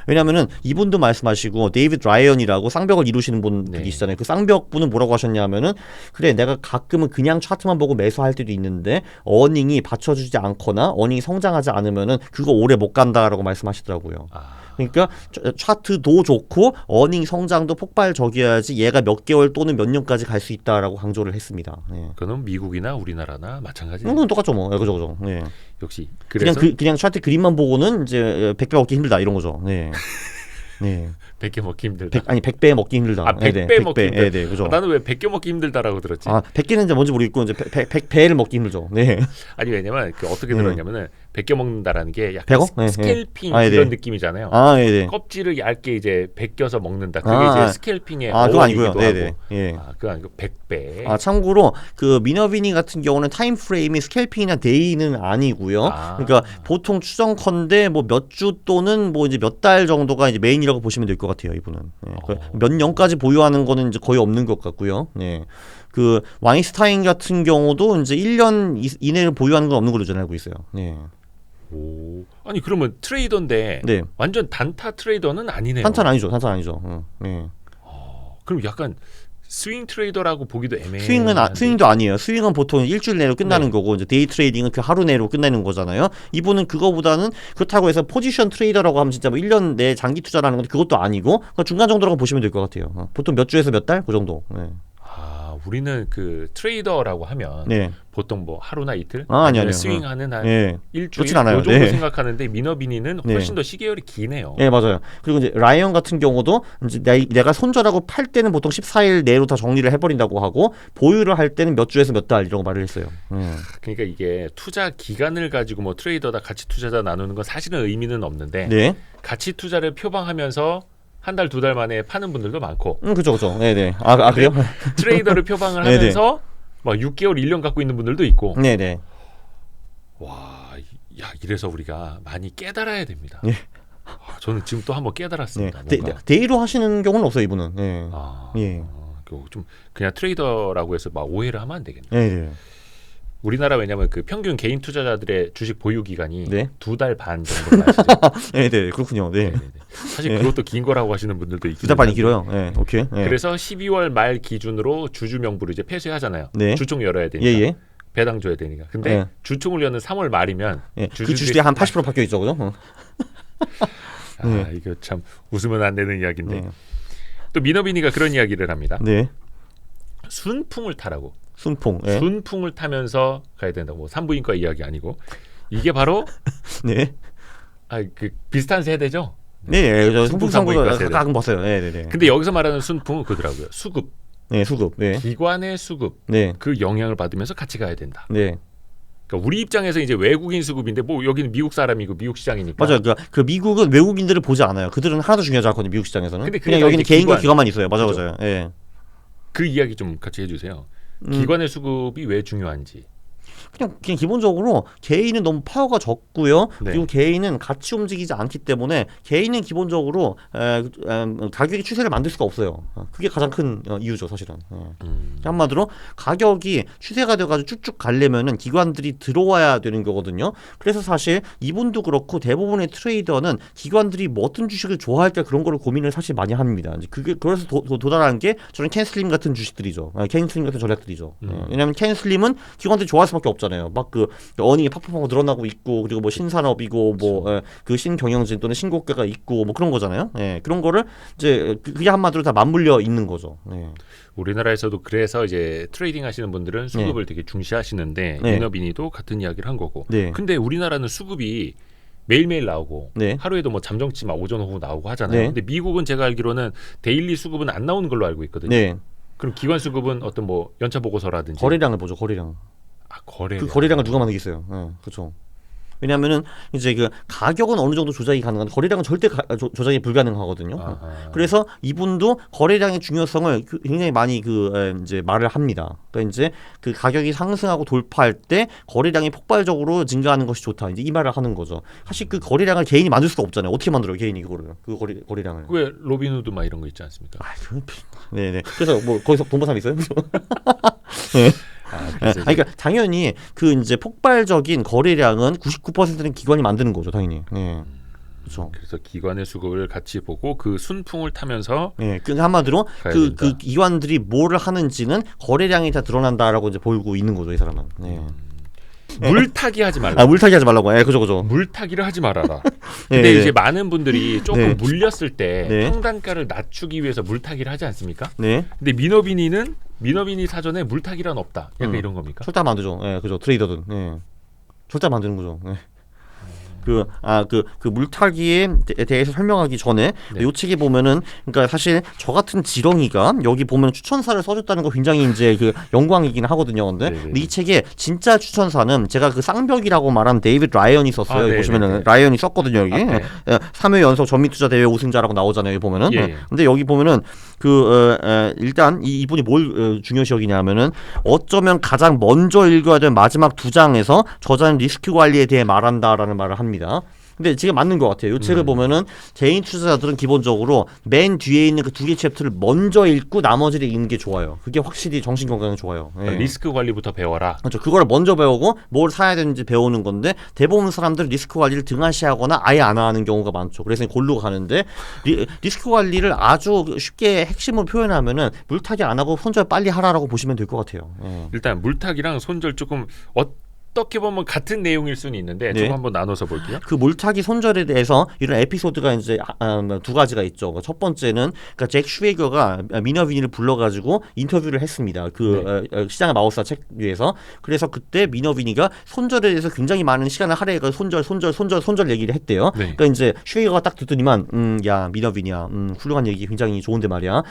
왜냐하면은 이분도 말씀하시고 데이비드 라이언이라고 쌍벽을 이루시는 분이 있잖아요. 그 쌍벽 분은 뭐라고 하셨냐면은 그래 내가 가끔은 그냥 차트만 보고 매수할 때도 있는데 어닝이 받쳐주지 않거나 어닝이 성장하지 않으면은 그거 오래 못 간다라고 말씀하시더라고요. 그러니까 차트도 좋고 어닝 성장도 폭발적이어야지 얘가 몇 개월 또는 몇 년까지 갈 수 있다라고 강조를 했습니다. 그건 미국이나 우리나라나 마찬가지예요. 그건 똑같죠, 뭐. 그죠. 역시 그래서 그냥 차트 그림만 보고는 이제 100배 먹기 힘들다 이런 거죠. 100개 먹기 힘들다. 100배 먹기 힘들다. 100배 먹기 힘들다. 그죠. 나는 왜 100개 먹기 힘들다라고 들었지? 100개는 이제 뭔지 모르겠고 이제 100배를 먹기 힘들죠. 아니 왜냐면 어떻게 들었냐면은 100개 먹는다라는 게 약간 스캘핑 이런 느낌이잖아요. 껍질을 얇게 이제 벗겨서 먹는다. 그게 이제 스캘핑의 어원이기도 하고. 그거 아니고 100배. 참고로 그 미너비니 같은 경우는 타임 프레임이 스캘핑이나 데이는 아니고요. 그러니까 보통 추정컨대 몇 주 또는 이제 몇 달 정도가 이제 메인이라고 보시면 될 것 같아요. 이분은 몇 년까지 보유하는 거는 이제 거의 없는 것 같고요. 그 와인스타인 같은 경우도 이제 1년 이내를 보유하는 건 없는 걸로 저는 알고 있어요. 아니 그러면 트레이더인데 완전 단타 트레이더는 아니네요. 단타는 아니죠. 그럼 약간 스윙 트레이더라고 보기도 애매해요. 스윙도 아니에요. 스윙은 보통 일주일 내로 끝나는 거고 이제 데이 트레이딩은 그 하루 내로 끝나는 거잖아요. 이분은 그거보다는 그렇다고 해서 포지션 트레이더라고 하면 진짜 1년 내 장기 투자라는 건데 그것도 아니고 중간 정도라고 보시면 될 것 같아요. 보통 몇 주에서 몇 달 그 정도. 우리는 그 트레이더라고 하면 보통 하루나 이틀 아니요. 스윙하는 한 일주일 이 않아요. 정도 생각하는데 미너비니는 훨씬 더 시계열이 기네요. 맞아요. 그리고 이제 라이언 같은 경우도 이제 내가 손절하고 팔 때는 보통 14일 내로 다 정리를 해버린다고 하고 보유를 할 때는 몇 주에서 몇 달 이라고 말을 했어요. 그러니까 이게 투자 기간을 가지고 트레이더다 가치 투자자 나누는 건 사실은 의미는 없는데 가치 투자를 표방하면서 한 달, 두 달 만에 파는 분들도 많고. 그죠. 네네. 그래요? 트레이더를 표방을 하면서 막 6개월, 1년 갖고 있는 분들도 있고. 네네. 와, 야, 이래서 우리가 많이 깨달아야 됩니다. 네. 저는 지금 또 한번 깨달았습니다. 데이로 하시는 경우는 없어요, 이분은. 네. 좀 그냥 트레이더라고 해서 막 오해를 하면 안 되겠네요. 네. 우리나라 왜냐하면 그 평균 개인 투자자들의 주식 보유 기간이 네. 2달 반 정도 아시죠? 네, 그렇군요. 네. 사실 그것도 긴 거라고 하시는 분들도 있긴 2달 반이 길어요. 네, 오케이. 네. 그래서 12월 말 기준으로 주주 명부를 이제 폐쇄하잖아요. 네. 주총 열어야 되니까. 예. 배당 줘야 되니까. 근데 주총을 여는 3월 말이면 그 주식이 한 80% 바뀌어 있죠, 그죠? 이거 참 웃으면 안 되는 이야기인데. 또 미너비니가 그런 이야기를 합니다. 네. 순풍을 타라고. 순풍을 타면서 가야 된다고. 뭐 산부인과 이야기 아니고 이게 바로 네. 그 비슷한 세대죠. 네, 저 순풍 산부인과 가끔 봤어요. 네. 근데 여기서 말하는 순풍은 그더라고요. 수급. 네, 수급. 네. 기관의 수급. 네. 그 영향을 받으면서 같이 가야 된다. 네. 그러니까 우리 입장에서 이제 외국인 수급인데 뭐 여기는 미국 사람이고 미국 시장이니까. 맞아요. 그 미국은 외국인들을 보지 않아요. 그들은 하나도 중요하지 않거든요. 미국 시장에서는. 근데 그냥 여기는 개인과 기관만 있어요. 맞아요. 예. 그 이야기 좀 같이 해주세요. 기관의 수급이 왜 중요한지. 그냥 기본적으로 개인은 너무 파워가 적고요. 네. 그리고 개인은 같이 움직이지 않기 때문에 개인은 기본적으로 가격의 추세를 만들 수가 없어요. 그게 가장 큰 이유죠, 사실은. 한마디로 가격이 추세가 돼가지고 쭉쭉 가려면은 기관들이 들어와야 되는 거거든요. 그래서 사실 이분도 그렇고 대부분의 트레이더는 기관들이 뭐 어떤 주식을 좋아할까 그런 거를 고민을 사실 많이 합니다. 그게 그래서 도달하는 게 저는 캔슬림 같은 주식들이죠. 캔슬림 같은 전략들이죠. 왜냐하면 캔슬림은 기관들이 좋아할 수밖에 없잖아요. 막 그 어닝이 팍팍하고 늘어나고 있고 그리고 뭐 신산업이고 뭐 그 신경영진 또는 신고가가 있고 뭐 그런 거잖아요. 그런 거를 이제 그게 한마디로 다 맞물려 있는 거죠. 우리나라에서도 그래서 이제 트레이딩 하시는 분들은 수급을 되게 중시하시는데 미너비니도 같은 이야기를 한 거고. 근데 우리나라는 수급이 매일매일 나오고 하루에도 뭐 잠정치 막 오전 오후 나오고 하잖아요. 근데 미국은 제가 알기로는 데일리 수급은 안 나오는 걸로 알고 있거든요. 그럼 기관 수급은 어떤 뭐 연차 보고서라든지 거래량을 보죠. 거래량. 거래량. 그 거래량을 누가 만들겠어요? 그렇죠. 왜냐하면은 이제 그 가격은 어느 정도 조작이 가능한데 거래량은 절대 조작이 불가능하거든요. 그래서 이분도 거래량의 중요성을 굉장히 많이 이제 말을 합니다. 그러니까 이제 그 가격이 상승하고 돌파할 때 거래량이 폭발적으로 증가하는 것이 좋다. 이제 이 말을 하는 거죠. 사실 그 거래량을 개인이 만들 수가 없잖아요. 어떻게 만들어요, 개인이 그거를? 그 거래량을. 왜 로빈후드 막 이런 거 있지 않습니까? 네네. 그래서 뭐 거기서 돈 번 사람 있어요? 네. 그러니까 당연히 그 이제 폭발적인 거래량은 99%는 기관이 만드는 거죠, 당연히. 그렇죠. 그래서 기관의 수급을 같이 보고 그 순풍을 타면서. 그 한마디로 그 기관들이 뭐를 하는지는 거래량이 다 드러난다라고 이제 보이고 있는 거죠, 이 사람은. 물타기 하지 말라. 물타기 하지 말라고. 그죠. 물타기를 하지 말아라. 근데 이제 많은 분들이 조금 물렸을 때 평단가를 낮추기 위해서 물타기를 하지 않습니까? 근데 미너비니 사전에 물타기란 없다. 약간 이런 겁니까? 절대 안 되죠. 그죠. 트레이더든. 절대 안 되는 거죠. 그 물타기에 대해서 설명하기 전에 이 책에 보면은 그러니까 사실 저 같은 지렁이가 여기 보면 추천사를 써줬다는 거 굉장히 이제 그 영광이긴 하거든요. 근데 이 책에 진짜 추천사는 제가 그 쌍벽이라고 말한 데이비드 라이언이 썼어요. 보시면은 라이언이 썼거든요. 여기 3회 연속 전미투자 대회 우승자라고 나오잖아요. 여기 보면은. 근데 여기 보면은 일단 이분이 뭘 중요시 여기냐면은 어쩌면 가장 먼저 읽어야 될 마지막 2장에서 저자는 리스크 관리에 대해 말한다라는 말을 합니다. 근데 지금 맞는 것 같아요. 이 책을 보면은 개인 투자자들은 기본적으로 맨 뒤에 있는 그 2개 챕터를 먼저 읽고 나머지를 읽는 게 좋아요. 그게 확실히 정신 건강에 좋아요. 리스크 관리부터 배워라. 그렇죠. 그거를 먼저 배우고 뭘 사야 되는지 배우는 건데 대부분 사람들은 리스크 관리를 등한시하거나 아예 안 하는 경우가 많죠. 그래서 골로 가는데 리스크 관리를 아주 쉽게 핵심으로 표현하면은 물타기 안 하고 손절 빨리 하라라고 보시면 될 것 같아요. 일단 물타기랑 손절 조금 어떻게 보면 같은 내용일 수는 있는데 좀 한번 나눠서 볼게요. 그 물타기 손절에 대해서 이런 에피소드가 이제 2가지가 있죠. 첫 번째는 그러니까 잭 슈웨이거가 미너비니를 불러가지고 인터뷰를 했습니다. 시장의 마법사 책 위에서. 그래서 그때 미너비니가 손절에 대해서 굉장히 많은 시간을 할애해서 손절 얘기를 했대요. 그러니까 이제 슈웨이거가 딱 듣더니만 야 미너비니야 훌륭한 얘기 굉장히 좋은데 말이야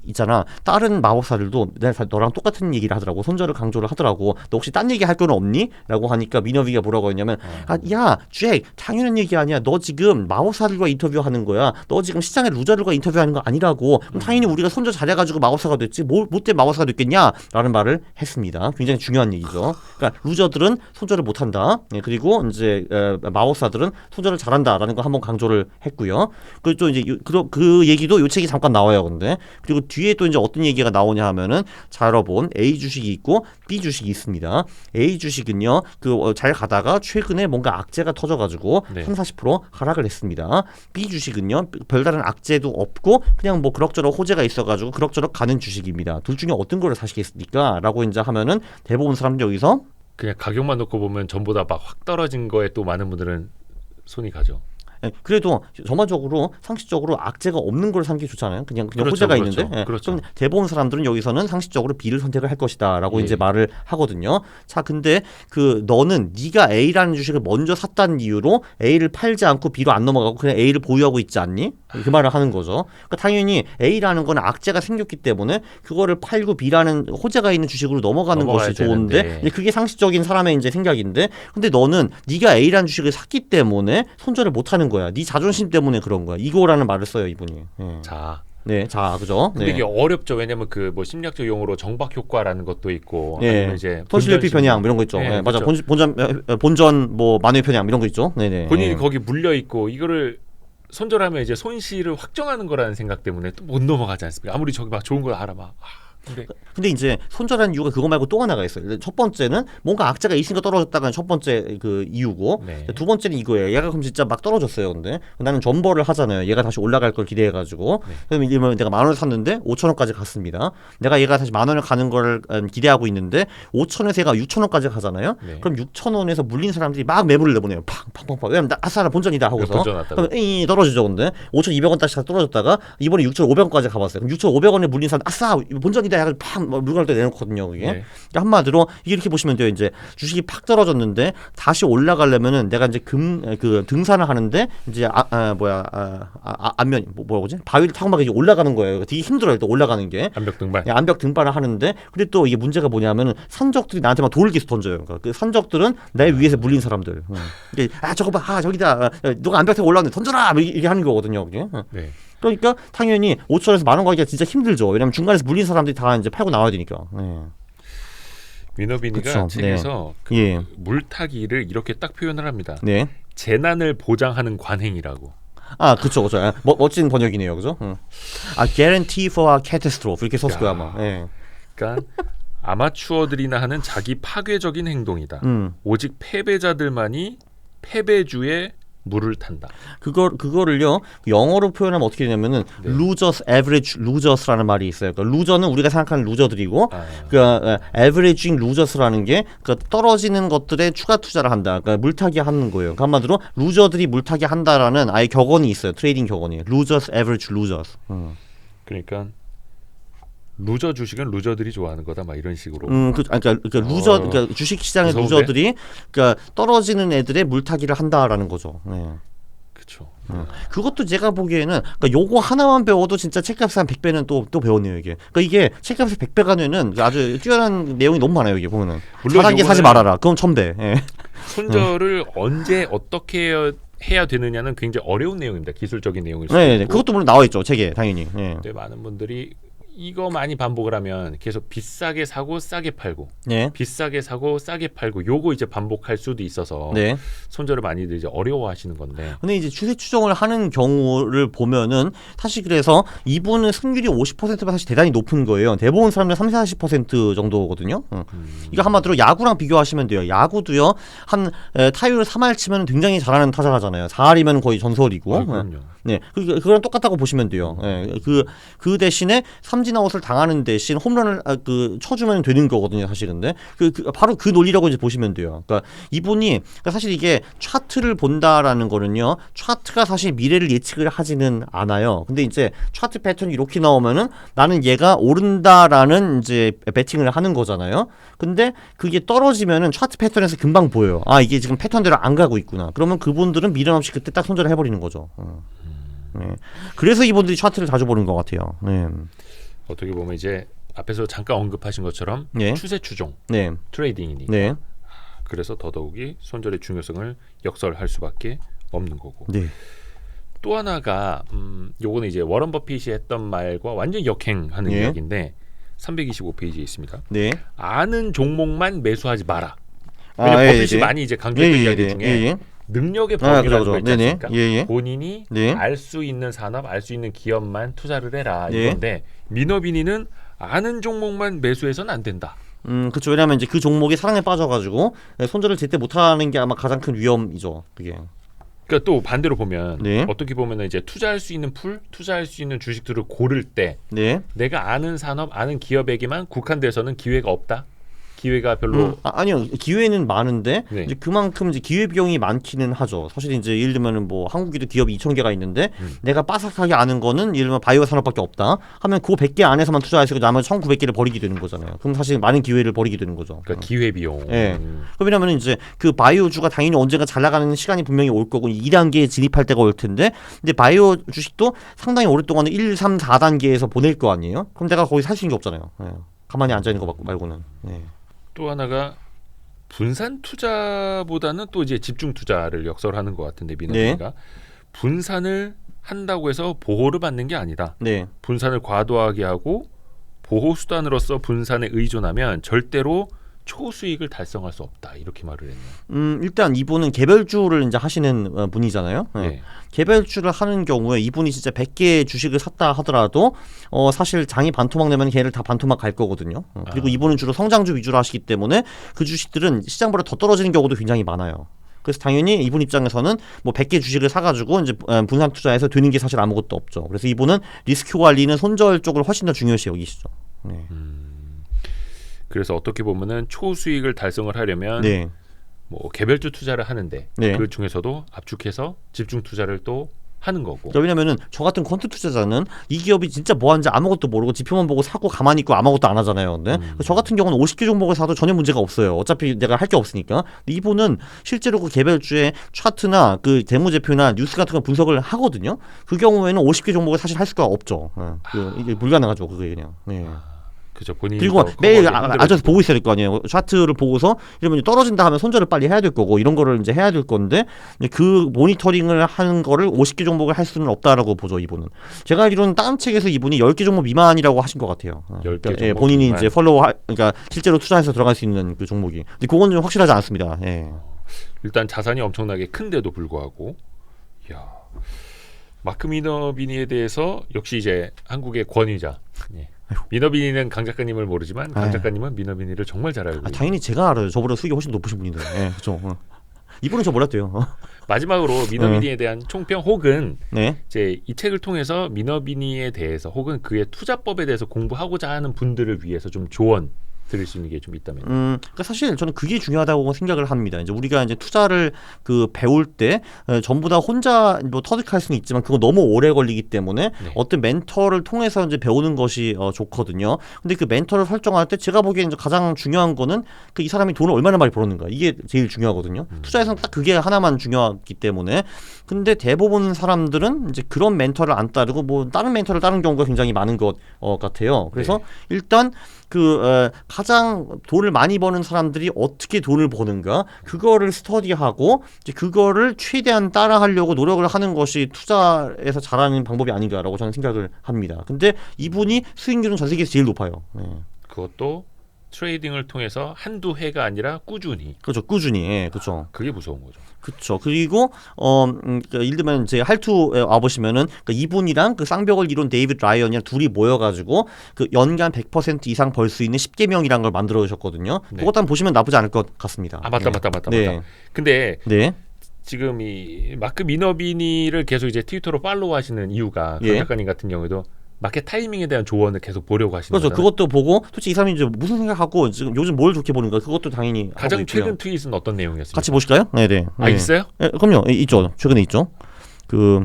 있잖아 다른 마법사들도 내가 너랑 똑같은 얘기를 하더라고. 손절을 강조를 하더라고. 너 혹시 딴 얘기 할 거는 없니? 라고 하니까 미너비가 뭐라고 했냐면 야 잭 당연한 얘기 아니야. 너 지금 마법사들과 인터뷰하는 거야. 너 지금 시장의 루저들과 인터뷰하는 거 아니라고. 그럼 당연히 우리가 손절 잘해가지고 마법사가 됐지 못된 마법사가 됐겠냐 라는 말을 했습니다. 굉장히 중요한 얘기죠. 그러니까 루저들은 손절을 못한다. 그리고 이제 마법사들은 손절을 잘한다라는 거 한번 강조를 했고요. 그리고 또 이제 그 얘기도 요 책이 잠깐 나와요. 근데 그리고 뒤에 또 이제 어떤 얘기가 나오냐 하면은 자 여러분 A 주식이 있고 B 주식이 있습니다. A 주식은요 잘 가다가 최근에 뭔가 악재가 터져가지고 30-40% 하락을 했습니다. B 주식은요 별다른 악재도 없고 그냥 뭐 그럭저럭 호재가 있어가지고 그럭저럭 가는 주식입니다. 둘 중에 어떤 거를 사시겠습니까? 라고 이제 하면은 대부분 사람들 여기서 그냥 가격만 놓고 보면 전보다 막 확 떨어진 거에 또 많은 분들은 손이 가죠. 그래도 전반적으로 상식적으로 악재가 없는 걸 사는 게 좋잖아요. 그냥 그렇죠, 호재가 그렇죠, 있는데. 그렇죠. 그럼 대부분 사람들은 여기서는 상식적으로 B를 선택을 할 것이다라고 이제 말을 하거든요. 자, 근데 너는 네가 A라는 주식을 먼저 샀다는 이유로 A를 팔지 않고 B로 안 넘어가고 그냥 A를 보유하고 있지 않니? 그 말을 하는 거죠. 그러니까 당연히 A라는 건 악재가 생겼기 때문에 그거를 팔고 B라는 호재가 있는 주식으로 넘어가는 것이 좋은데 이제 그게 상식적인 사람의 이제 생각인데, 근데 너는 네가 A라는 주식을 샀기 때문에 손절을 못 하는 거야. 네 자존심 때문에 그런 거야. 이거라는 말을 써요, 이분이. 자. 네, 자, 그죠? 근데 이게 어렵죠. 왜냐면 그 뭐 심리학적 용어로 정박 효과라는 것도 있고, 아니면 이제 손실회피 편향 이런 거 있죠. 맞아. 그렇죠. 본전 뭐 만회 편향 이런 거 있죠. 네네. 본인이 거기 물려 있고 이거를 손절하면 이제 손실을 확정하는 거라는 생각 때문에 또 못 넘어가지 않습니까? 아무리 저기 막 좋은 걸 알아 막. 근데 이제 손절하는 이유가 그거 말고 또 하나가 있어요. 첫 번째는 뭔가 악재가 있으니까 떨어졌다가 첫 번째 그 이유고, 두 번째는 이거예요. 얘가 그럼 진짜 막 떨어졌어요. 근데 나는 전벌을 하잖아요. 얘가 다시 올라갈 걸 기대해가지고. 그럼 이러면 내가 10,000원을 샀는데 5,000원까지 갔습니다. 내가 얘가 다시 10,000원을 가는 걸 기대하고 있는데 5,000원에서 얘가 6,000원까지 가잖아요. 그럼 6,000원에서 물린 사람들이 막 매물을 내보내요. 팡팡팡. 왜냐면 아싸라 본전이다 하고서. 그럼 떨어지죠. 근데 5,200원까지 떨어졌다가 이번에 6,500원까지 가봤어요. 그럼 6,500원에 물린 사람 아싸 본전이다 해가지고 팍 물건을 또 내놓거든요. 이게 그러니까 한마디로 이렇게 보시면 돼요. 이제 주식이 팍 떨어졌는데 다시 올라가려면은 내가 이제 그 등산을 하는데 이제 안면 뭐라고 하지? 바위를 타고 막 이제 올라가는 거예요. 되게 힘들어요. 또 올라가는 게 암벽 등반. 암벽 등반을 하는데, 근데 또 이게 문제가 뭐냐면은 산적들이 나한테 막 돌을 계속 던져요. 그러니까 그 산적들은 내 위에서 물린 사람들. 이게 저거 봐, 저기다. 누가 암벽 타고 올라왔는데 던져라. 이렇게 하는 거거든요. 그게. 그러니까 당연히 5,000원에서 10,000원 가기가 진짜 힘들죠. 왜냐면 중간에서 물린 사람들이 다 이제 팔고 나와야 되니까. 위너비니가 책에서 물타기를 이렇게 딱 표현을 합니다. 재난을 보장하는 관행이라고. 그쵸. 멋진 번역이네요, 그죠? guarantee for a catastrophe 이렇게 썼을 거야 아마. 그러니까 아마추어들이나 하는 자기 파괴적인 행동이다. 오직 패배자들만이 패배주의 물을 탄다. 그거를요 영어로 표현하면 어떻게 되냐면은 losers, average losers라는 말이 있어요. 그러니까 루저는 우리가 생각하는 루저들이고, 그러니까 averaging losers라는 게 그러니까 떨어지는 것들에 추가 투자를 한다. 그러니까 물타기 하는 거예요. 그러니까 한마디로 루저들이 물타기 한다라는 아예 격언이 있어요. 트레이딩 격언이. losers, average losers. 그러니까 루저 주식은 루저들이 좋아하는 거다, 막 이런 식으로. 그러니까 루저, 그러니까 주식 시장의 루저들이 그러니까 떨어지는 애들의 물타기를 한다라는 거죠. 그렇죠. 그것도 제가 보기에는 그러니까 요거 하나만 배워도 진짜 책값의 한 100배는 또 배웠네요 이게. 그러니까 이게 책값의 100배가 되는 아주 뛰어난 내용이 너무 많아요. 이게 보면은. 4단계 사지 말아라. 그럼 1000배. 손절을 언제 어떻게 해야 되느냐는 굉장히 어려운 내용입니다. 기술적인 내용일 수 있고. 그것도 물론 나와 있죠 책에 당연히. 근데 많은 분들이 이거 많이 반복을 하면 계속 비싸게 사고 싸게 팔고, 비싸게 사고 싸게 팔고, 요거 이제 반복할 수도 있어서 손절을 많이들 이제 어려워하시는 건데. 근데 이제 추세 추정을 하는 경우를 보면은 사실 그래서 이분은 승률이 50%가 사실 대단히 높은 거예요. 대부분 사람들 30-40% 정도거든요. 이거 한마디로 야구랑 비교하시면 돼요. 야구도요 한 타율 3할 치면 굉장히 잘하는 타자잖아요. 4할이면 거의 전설이고. 그럼요. 그거랑 똑같다고 보시면 돼요. 그 대신에 삼진아웃을 당하는 대신 홈런을 쳐주면 되는 거거든요, 사실. 근데 바로 그 논리라고 이제 보시면 돼요. 그러니까 이분이 사실 이게 차트를 본다라는 거는요, 차트가 사실 미래를 예측을 하지는 않아요. 근데 이제 차트 패턴이 이렇게 나오면은 나는 얘가 오른다라는 이제 배팅을 하는 거잖아요. 근데 그게 떨어지면은 차트 패턴에서 금방 보여요. 이게 지금 패턴대로 안 가고 있구나. 그러면 그분들은 미련 없이 그때 딱 손절을 해버리는 거죠. 그래서 이분들이 차트를 자주 보는 것 같아요. 어떻게 보면 이제 앞에서 잠깐 언급하신 것처럼 추세 추종 트레이딩이니까 그래서 더더욱이 손절의 중요성을 역설할 수밖에 없는 거고. 네. 또 하나가 요거는 이제 워런 버핏이 했던 말과 완전 역행하는 예. 이야기인데 325페이지에 있습니다. 네. 아는 종목만 매수하지 마라. 왜냐면 버핏이 많이 이제 강조했던 이야기 중에 능력의 범위라는 거 있지 않습니까? 본인이 알 수 있는 산업, 알 수 있는 기업만 투자를 해라 이건데 미너비니는 아는 종목만 매수해서는 안 된다. 그렇죠. 왜냐하면 이제 그 종목이 사랑에 빠져가지고 손절을 제때 못하는 게 아마 가장 큰 위험이죠. 그게. 그러니까 또 반대로 보면 어떻게 보면 이제 투자할 수 있는 투자할 수 있는 주식들을 고를 때 내가 아는 산업, 아는 기업에게만 국한돼서는 기회가 없다. 기회가 별로 아니요. 기회는 많은데 이제 그만큼 이제 기회 비용이 많기는 하죠. 사실 이제 예를 들면은 뭐 한국에도 기업이 2,000개가 있는데 내가 빠삭하게 아는 거는 예를 들면 바이오 산업밖에 없다. 하면 그 100개 안에서만 투자하시고 나머지 1,900개를 버리게 되는 거잖아요. 그럼 사실 많은 기회를 버리게 되는 거죠. 그러니까 기회 비용. 왜냐하면 이제 그 바이오주가 당연히 언젠가 잘 나가는 시간이 분명히 올 거고 2단계에 진입할 때가 올 텐데 근데 바이오 주식도 상당히 오랫동안 1, 3, 4단계에서 보낼 거 아니에요? 그럼 내가 거기 살 수 있는 게 없잖아요. 가만히 앉아 있는 거 말고는. 또 하나가 분산 투자보다는 또 이제 집중 투자를 역설하는 것 같은데 미너비니가 분산을 한다고 해서 보호를 받는 게 아니다. 분산을 과도하게 하고 보호 수단으로서 분산에 의존하면 절대로 초수익을 달성할 수 없다 이렇게 말을 했네요. 일단 이분은 개별주를 이제 하시는 분이잖아요. 개별주를 하는 경우에 이분이 진짜 100개의 주식을 샀다 하더라도 사실 장이 반토막 내면 걔를 다 반토막 갈 거거든요. 그리고 이분은 주로 성장주 위주로 하시기 때문에 그 주식들은 시장보다 더 떨어지는 경우도 굉장히 많아요. 그래서 당연히 이분 입장에서는 뭐 100개 주식을 사가지고 이제 분산 투자해서 되는 게 사실 아무것도 없죠. 그래서 이분은 리스크 관리는 손절 쪽을 훨씬 더 중요시 여기시죠. 그래서 어떻게 보면은 초수익을 달성을 하려면 뭐 개별주 투자를 하는데 그 중에서도 압축해서 집중 투자를 또 하는 거고. 왜냐면은 저 같은 퀀트 투자자는 이 기업이 진짜 뭐 하는지 아무것도 모르고 지표만 보고 사고 가만히 있고 아무것도 안 하잖아요. 근데 저 같은 경우는 50개 종목을 사도 전혀 문제가 없어요. 어차피 내가 할 게 없으니까. 근데 이분은 실제로 그 개별주의 차트나 그 재무제표나 뉴스 같은 거 분석을 하거든요. 그 경우에는 50개 종목을 사실 할 수가 없죠. 이게 불가능하죠. 그게 그냥. 그죠. 본인이 그리고 매일 앉아서 보고 있어야 될 거 아니에요. 차트를 보고서 이러면 떨어진다 하면 손절을 빨리 해야 될 거고 이런 거를 이제 해야 될 건데 그 모니터링을 하는 거를 50개 종목을 할 수는 없다라고 보죠. 이분은. 제가 알기로는 다른 책에서 이분이 10개 종목 미만이라고 하신 것 같아요. 10개 종목 본인이 미만. 이제 그러니까 실제로 투자해서 들어갈 수 있는 그 종목이. 근데 그건 좀 확실하지 않습니다. 일단 자산이 엄청나게 큰데도 불구하고 마크 미너비니에 대해서 역시 이제 한국의 권위자. 미너비니는 강 작가님을 모르지만 강 작가님은 미너비니를 정말 잘 알고 당연히 제가 알아요. 저보다 수익이 훨씬 높으신 분인데. 그렇죠. 이분은 저 몰랐대요. 마지막으로 미너비니에 대한 총평 혹은 이제 이 책을 통해서 미너비니에 대해서 혹은 그의 투자법에 대해서 공부하고자 하는 분들을 위해서 좀 조언 드릴 수 있는 게 좀 있다면. 그러니까 사실 저는 그게 중요하다고 생각을 합니다. 이제 우리가 이제 투자를 배울 때 전부 다 혼자 뭐 터득할 수는 있지만 그거 너무 오래 걸리기 때문에 어떤 멘토를 통해서 이제 배우는 것이 좋거든요. 근데 그 멘토를 설정할 때 제가 보기엔 이제 가장 중요한 거는 이 사람이 돈을 얼마나 많이 벌었는가 이게 제일 중요하거든요. 투자에서는 딱 그게 하나만 중요하기 때문에. 근데 대부분 사람들은 이제 그런 멘토를 안 따르고 뭐 다른 멘토를 따르는 경우가 굉장히 많은 것 같아요. 그래서 일단 가장 돈을 많이 버는 사람들이 어떻게 돈을 버는가 그거를 스터디하고 이제 그거를 최대한 따라하려고 노력을 하는 것이 투자에서 잘하는 방법이 아닌가라고 저는 생각을 합니다. 근데 이분이 수익률은 전 세계에서 제일 높아요. 그것도 트레이딩을 통해서 한두 해가 아니라 꾸준히. 그렇죠. 꾸준히. 그렇죠. 그게 무서운 거죠. 그렇죠. 그리고 예를 들면 제 할투에 와 보시면은 이분이랑 그 쌍벽을 이룬 데이비드 라이언이랑 둘이 모여가지고 그 연간 100% 이상 벌 수 있는 10계명이라는 걸 만들어 주셨거든요. 그것도 한번 보시면 나쁘지 않을 것 같습니다. 맞다. 근데 지금 이 마크 미너비니를 계속 이제 트위터로 팔로우하시는 이유가 강 작가님 같은 경우에도 마켓 타이밍에 대한 조언을 계속 보려고 하시는 거죠. 그렇죠. 그것도 보고 솔직히 이 사람이 이제 무슨 생각하고 지금 요즘 뭘 좋게 보는가 그것도 당연히 가장 최근 트윗은 어떤 내용이었습니까? 같이 보실까요? 네네. 있어요? 그럼요. 있죠. 최근에 있죠.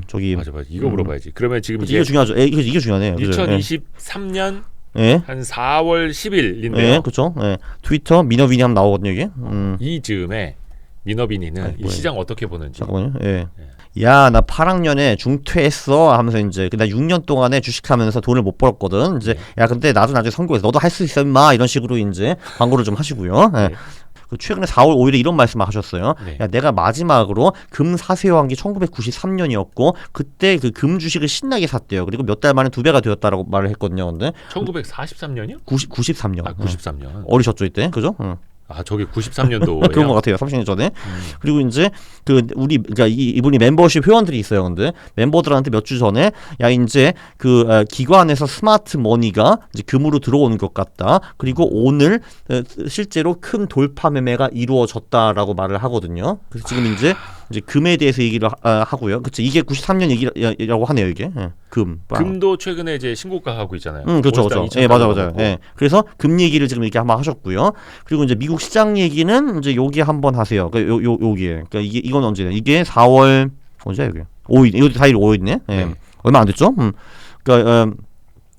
저기 맞아. 이거 물어봐야지. 그러면 지금 이게 중요하죠. 이게 중요하네요. 2023년 한 4월 10일인데요. 그렇죠. 트위터 미너비니 하면 나오거든요, 이게. 이 즈음에 미너비니는 이 시장 어떻게 보는지. 잠깐만요. 야, 나 8학년에 중퇴했어 하면서 이제 나 6년 동안에 주식하면서 돈을 못 벌었거든. 이제 야, 근데 나도 나중에 성공해서 너도 할 수 있어 임마 이런 식으로 이제 광고를 좀 하시고요. 그 최근에 4월 5일에 이런 말씀을 하셨어요. 네. 야, 내가 마지막으로 금 사세요한 게 1993년이었고 그때 그 금 주식을 신나게 샀대요. 그리고 몇 달 만에 2배가 되었다라고 말을 했거든요. 근데 1943년이요? 93년. 아, 93년. 어리셨죠 이때, 그죠? 아, 저게 93년도예요. 그런 것 같아요. 30년 전에. 그리고 이제 그 우리 그러니까 이분이 멤버십 회원들이 있어요. 근데 멤버들한테 몇 주 전에 야 이제 그 기관에서 스마트 머니가 이제 금으로 들어오는 것 같다. 그리고 오늘 실제로 큰 돌파 매매가 이루어졌다라고 말을 하거든요. 그래서 지금 이제 금에 대해서 얘기를 하고요. 그렇죠. 이게 93년 얘기라고 하네요. 이게 금도 최근에 이제 신고가 하고 있잖아요. 그렇죠, 그렇죠. 예, 맞아요. 예. 그래서 금 얘기를 지금 이렇게 한번 하셨고요. 그리고 이제 미국 시장 얘기는 이제 여기 한번 하세요. 그러니까 여기에. 그러니까 이건 언제냐? 이게 4월 언제야 이게? 5일. 이거 4일 5일이네. 예. 네. 얼마 안 됐죠?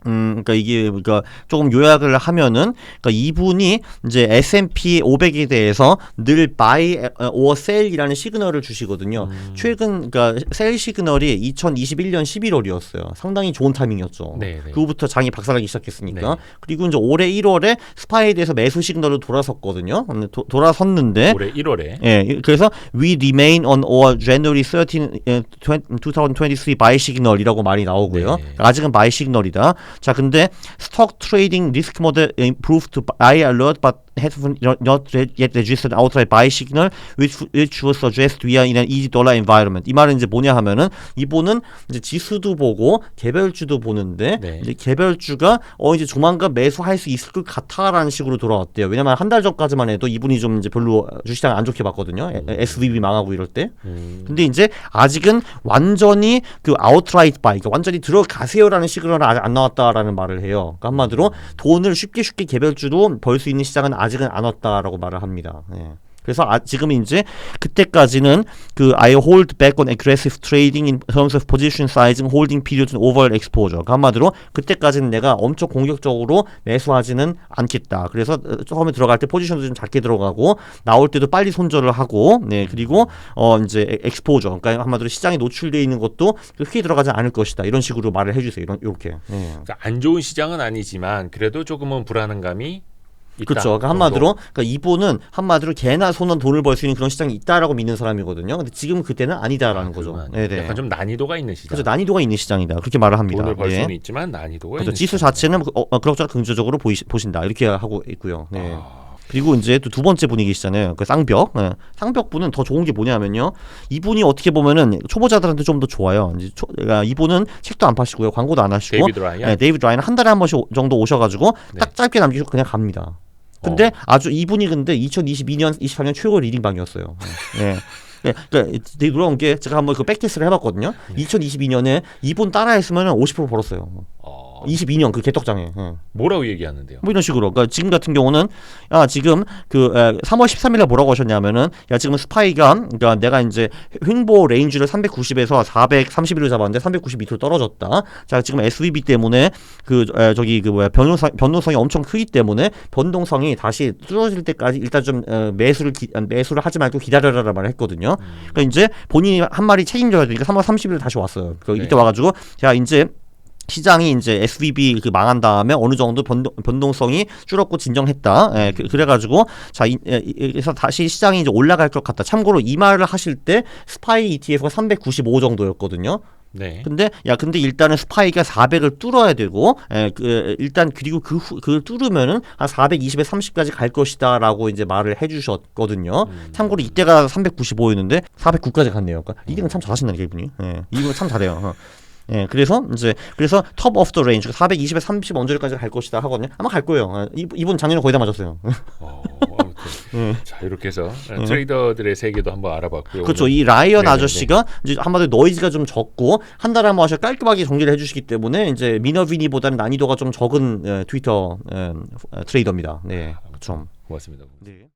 그러니까 이게 그러니까 조금 요약을 하면은 그러니까 이분이 이제 S&P 500에 대해서 늘 buy or sell이라는 시그널을 주시거든요. 최근 그러니까 셀 시그널이 2021년 11월이었어요. 상당히 좋은 타이밍이었죠. 네. 그후부터 장이 박살나기 시작했으니까. 네. 그리고 이제 올해 1월에 스파이에 대해서 매수 시그널을 돌아섰거든요. 돌아섰는데 올해 1월에 예, 그래서 we remain on our January 13, 2023 buy signal이라고 말이 나오고요. 네. 아직은 buy signal이다. 자, 근데 stock trading risk model improved to buy alert, but has not yet registered outright buy signal, which was suggest we are in an easy dollar environment. 이 말은 이제 뭐냐 하면은 이분은 이제 지수도 보고 개별주도 보는데 네. 이제 개별주가 이제 조만간 매수할 수 있을 것 같아라는 식으로 돌아왔대요. 왜냐면 한 달 전까지만 해도 이분이 좀 이제 별로 주시장 안 좋게 봤거든요. SVB 망하고 이럴 때. 근데 이제 아직은 완전히 그 outright buy, 그러니까 완전히 들어가세요라는 시그널은 아직 안 나왔다라는 말을 해요. 그러니까 한마디로 돈을 쉽게 개별주도 벌 수 있는 시장은 아직은 안 왔다라고 말을 합니다. 예. 그래서 지금 이제 그때까지는 그 I hold back on aggressive trading in terms of position sizing, holding period, and overall exposure. 그러니까 한마디로 그때까지는 내가 엄청 공격적으로 매수하지는 않겠다. 그래서 처음에 들어갈 때 포지션도 좀 작게 들어가고 나올 때도 빨리 손절을 하고, 네 그리고 이제 exposure, 그러니까 한마디로 시장에 노출되어 있는 것도 크게 들어가지 않을 것이다. 이런 식으로 말을 해주세요. 이렇게. 네. 그러니까 안 좋은 시장은 아니지만 그래도 조금은 불안한 감이 그렇죠. 그러니까 한마디로 그러니까 이분은 한마디로 개나 소나 돈을 벌 수 있는 그런 시장이 있다라고 믿는 사람이거든요. 근데 지금 그때는 아니다라는 거죠. 네네. 약간 좀 난이도가 있는 시장. 그렇죠. 난이도가 있는 시장이다. 그렇게 말을 합니다. 돈을 벌 수는 있지만 난이도가 그렇죠. 있는 지수 시장. 자체는 그럭저럭 긍정적으로 보신다. 이렇게 하고 있고요. 네. 그리고 이제 또 두 번째 분이 계시잖아요. 그 쌍벽. 네. 쌍벽 분은 더 좋은 게 뭐냐면요. 이분이 어떻게 보면은 초보자들한테 좀 더 좋아요. 이제 그러니까 이분은 책도 안 파시고요. 광고도 안 하시고. 데이비드 라이언. 네, 데이비드 라이언 한 달에 한 번씩 정도 오셔가지고 딱 짧게 남기고 그냥 갑니다. 근데 아주 이분이 근데 2022년, 23년 최고 리딩방이었어요. 네. 그러니까 되게 놀라운 게 제가 한번 그 백테스트를 해봤거든요. 2022년에 이분 따라했으면 50% 벌었어요. 22년 그 개떡장에. 뭐라고 얘기하는데요? 뭐 이런 식으로. 그러니까 지금 같은 경우는 야 지금 그 3월 13일에 뭐라고 하셨냐면은 야 지금 스파이가 그러니까 내가 이제 횡보 레인지를 390에서 431로 잡았는데 390 밑으로 떨어졌다. 자 지금 SVB 때문에 그 저기 그 뭐야 변동성이 엄청 크기 때문에 변동성이 다시 뚫어질 때까지 일단 좀 매수를 하지 말고 기다려라라 말을 했거든요. 그러니까 이제 본인이 한 말이 책임져야 되니까 3월 30일 다시 왔어요. 이때 와가지고 자 이제 시장이 이제 SVB 그 망한 다음에 어느 정도 변동성이 줄었고 진정했다. 예, 그래가지고 자, 그래서 다시 시장이 이제 올라갈 것 같다. 참고로 이 말을 하실 때 스파이 ETF가 395 정도였거든요. 네. 근데 일단은 스파이가 400을 뚫어야 되고, 일단 그리고 그걸 뚫으면은 한 420에 30까지 갈 것이다라고 이제 말을 해주셨거든요. 참고로 이때가 395였는데 409까지 갔네요. 그러니까 이등은 참 잘하신다는 이분이. 예, 이분 참 잘해요. 예, 그래서 top of the range 420에 30 언저리까지 갈 것이다 하거든요. 아마 갈 거예요. 이분 작년에 거의 다 맞았어요. 자 이렇게 해서 트레이더들의 세계도 한번 알아봤고요. 그렇죠. 이 라이언 아저씨가 이제 한마디로 노이즈가 좀 적고 한 달에 한 번씩 깔끔하게 정리를 해주시기 때문에 이제 미너비니보다는 난이도가 좀 적은 트위터 트레이더입니다. 네, 그렇죠. 고맙습니다. 네.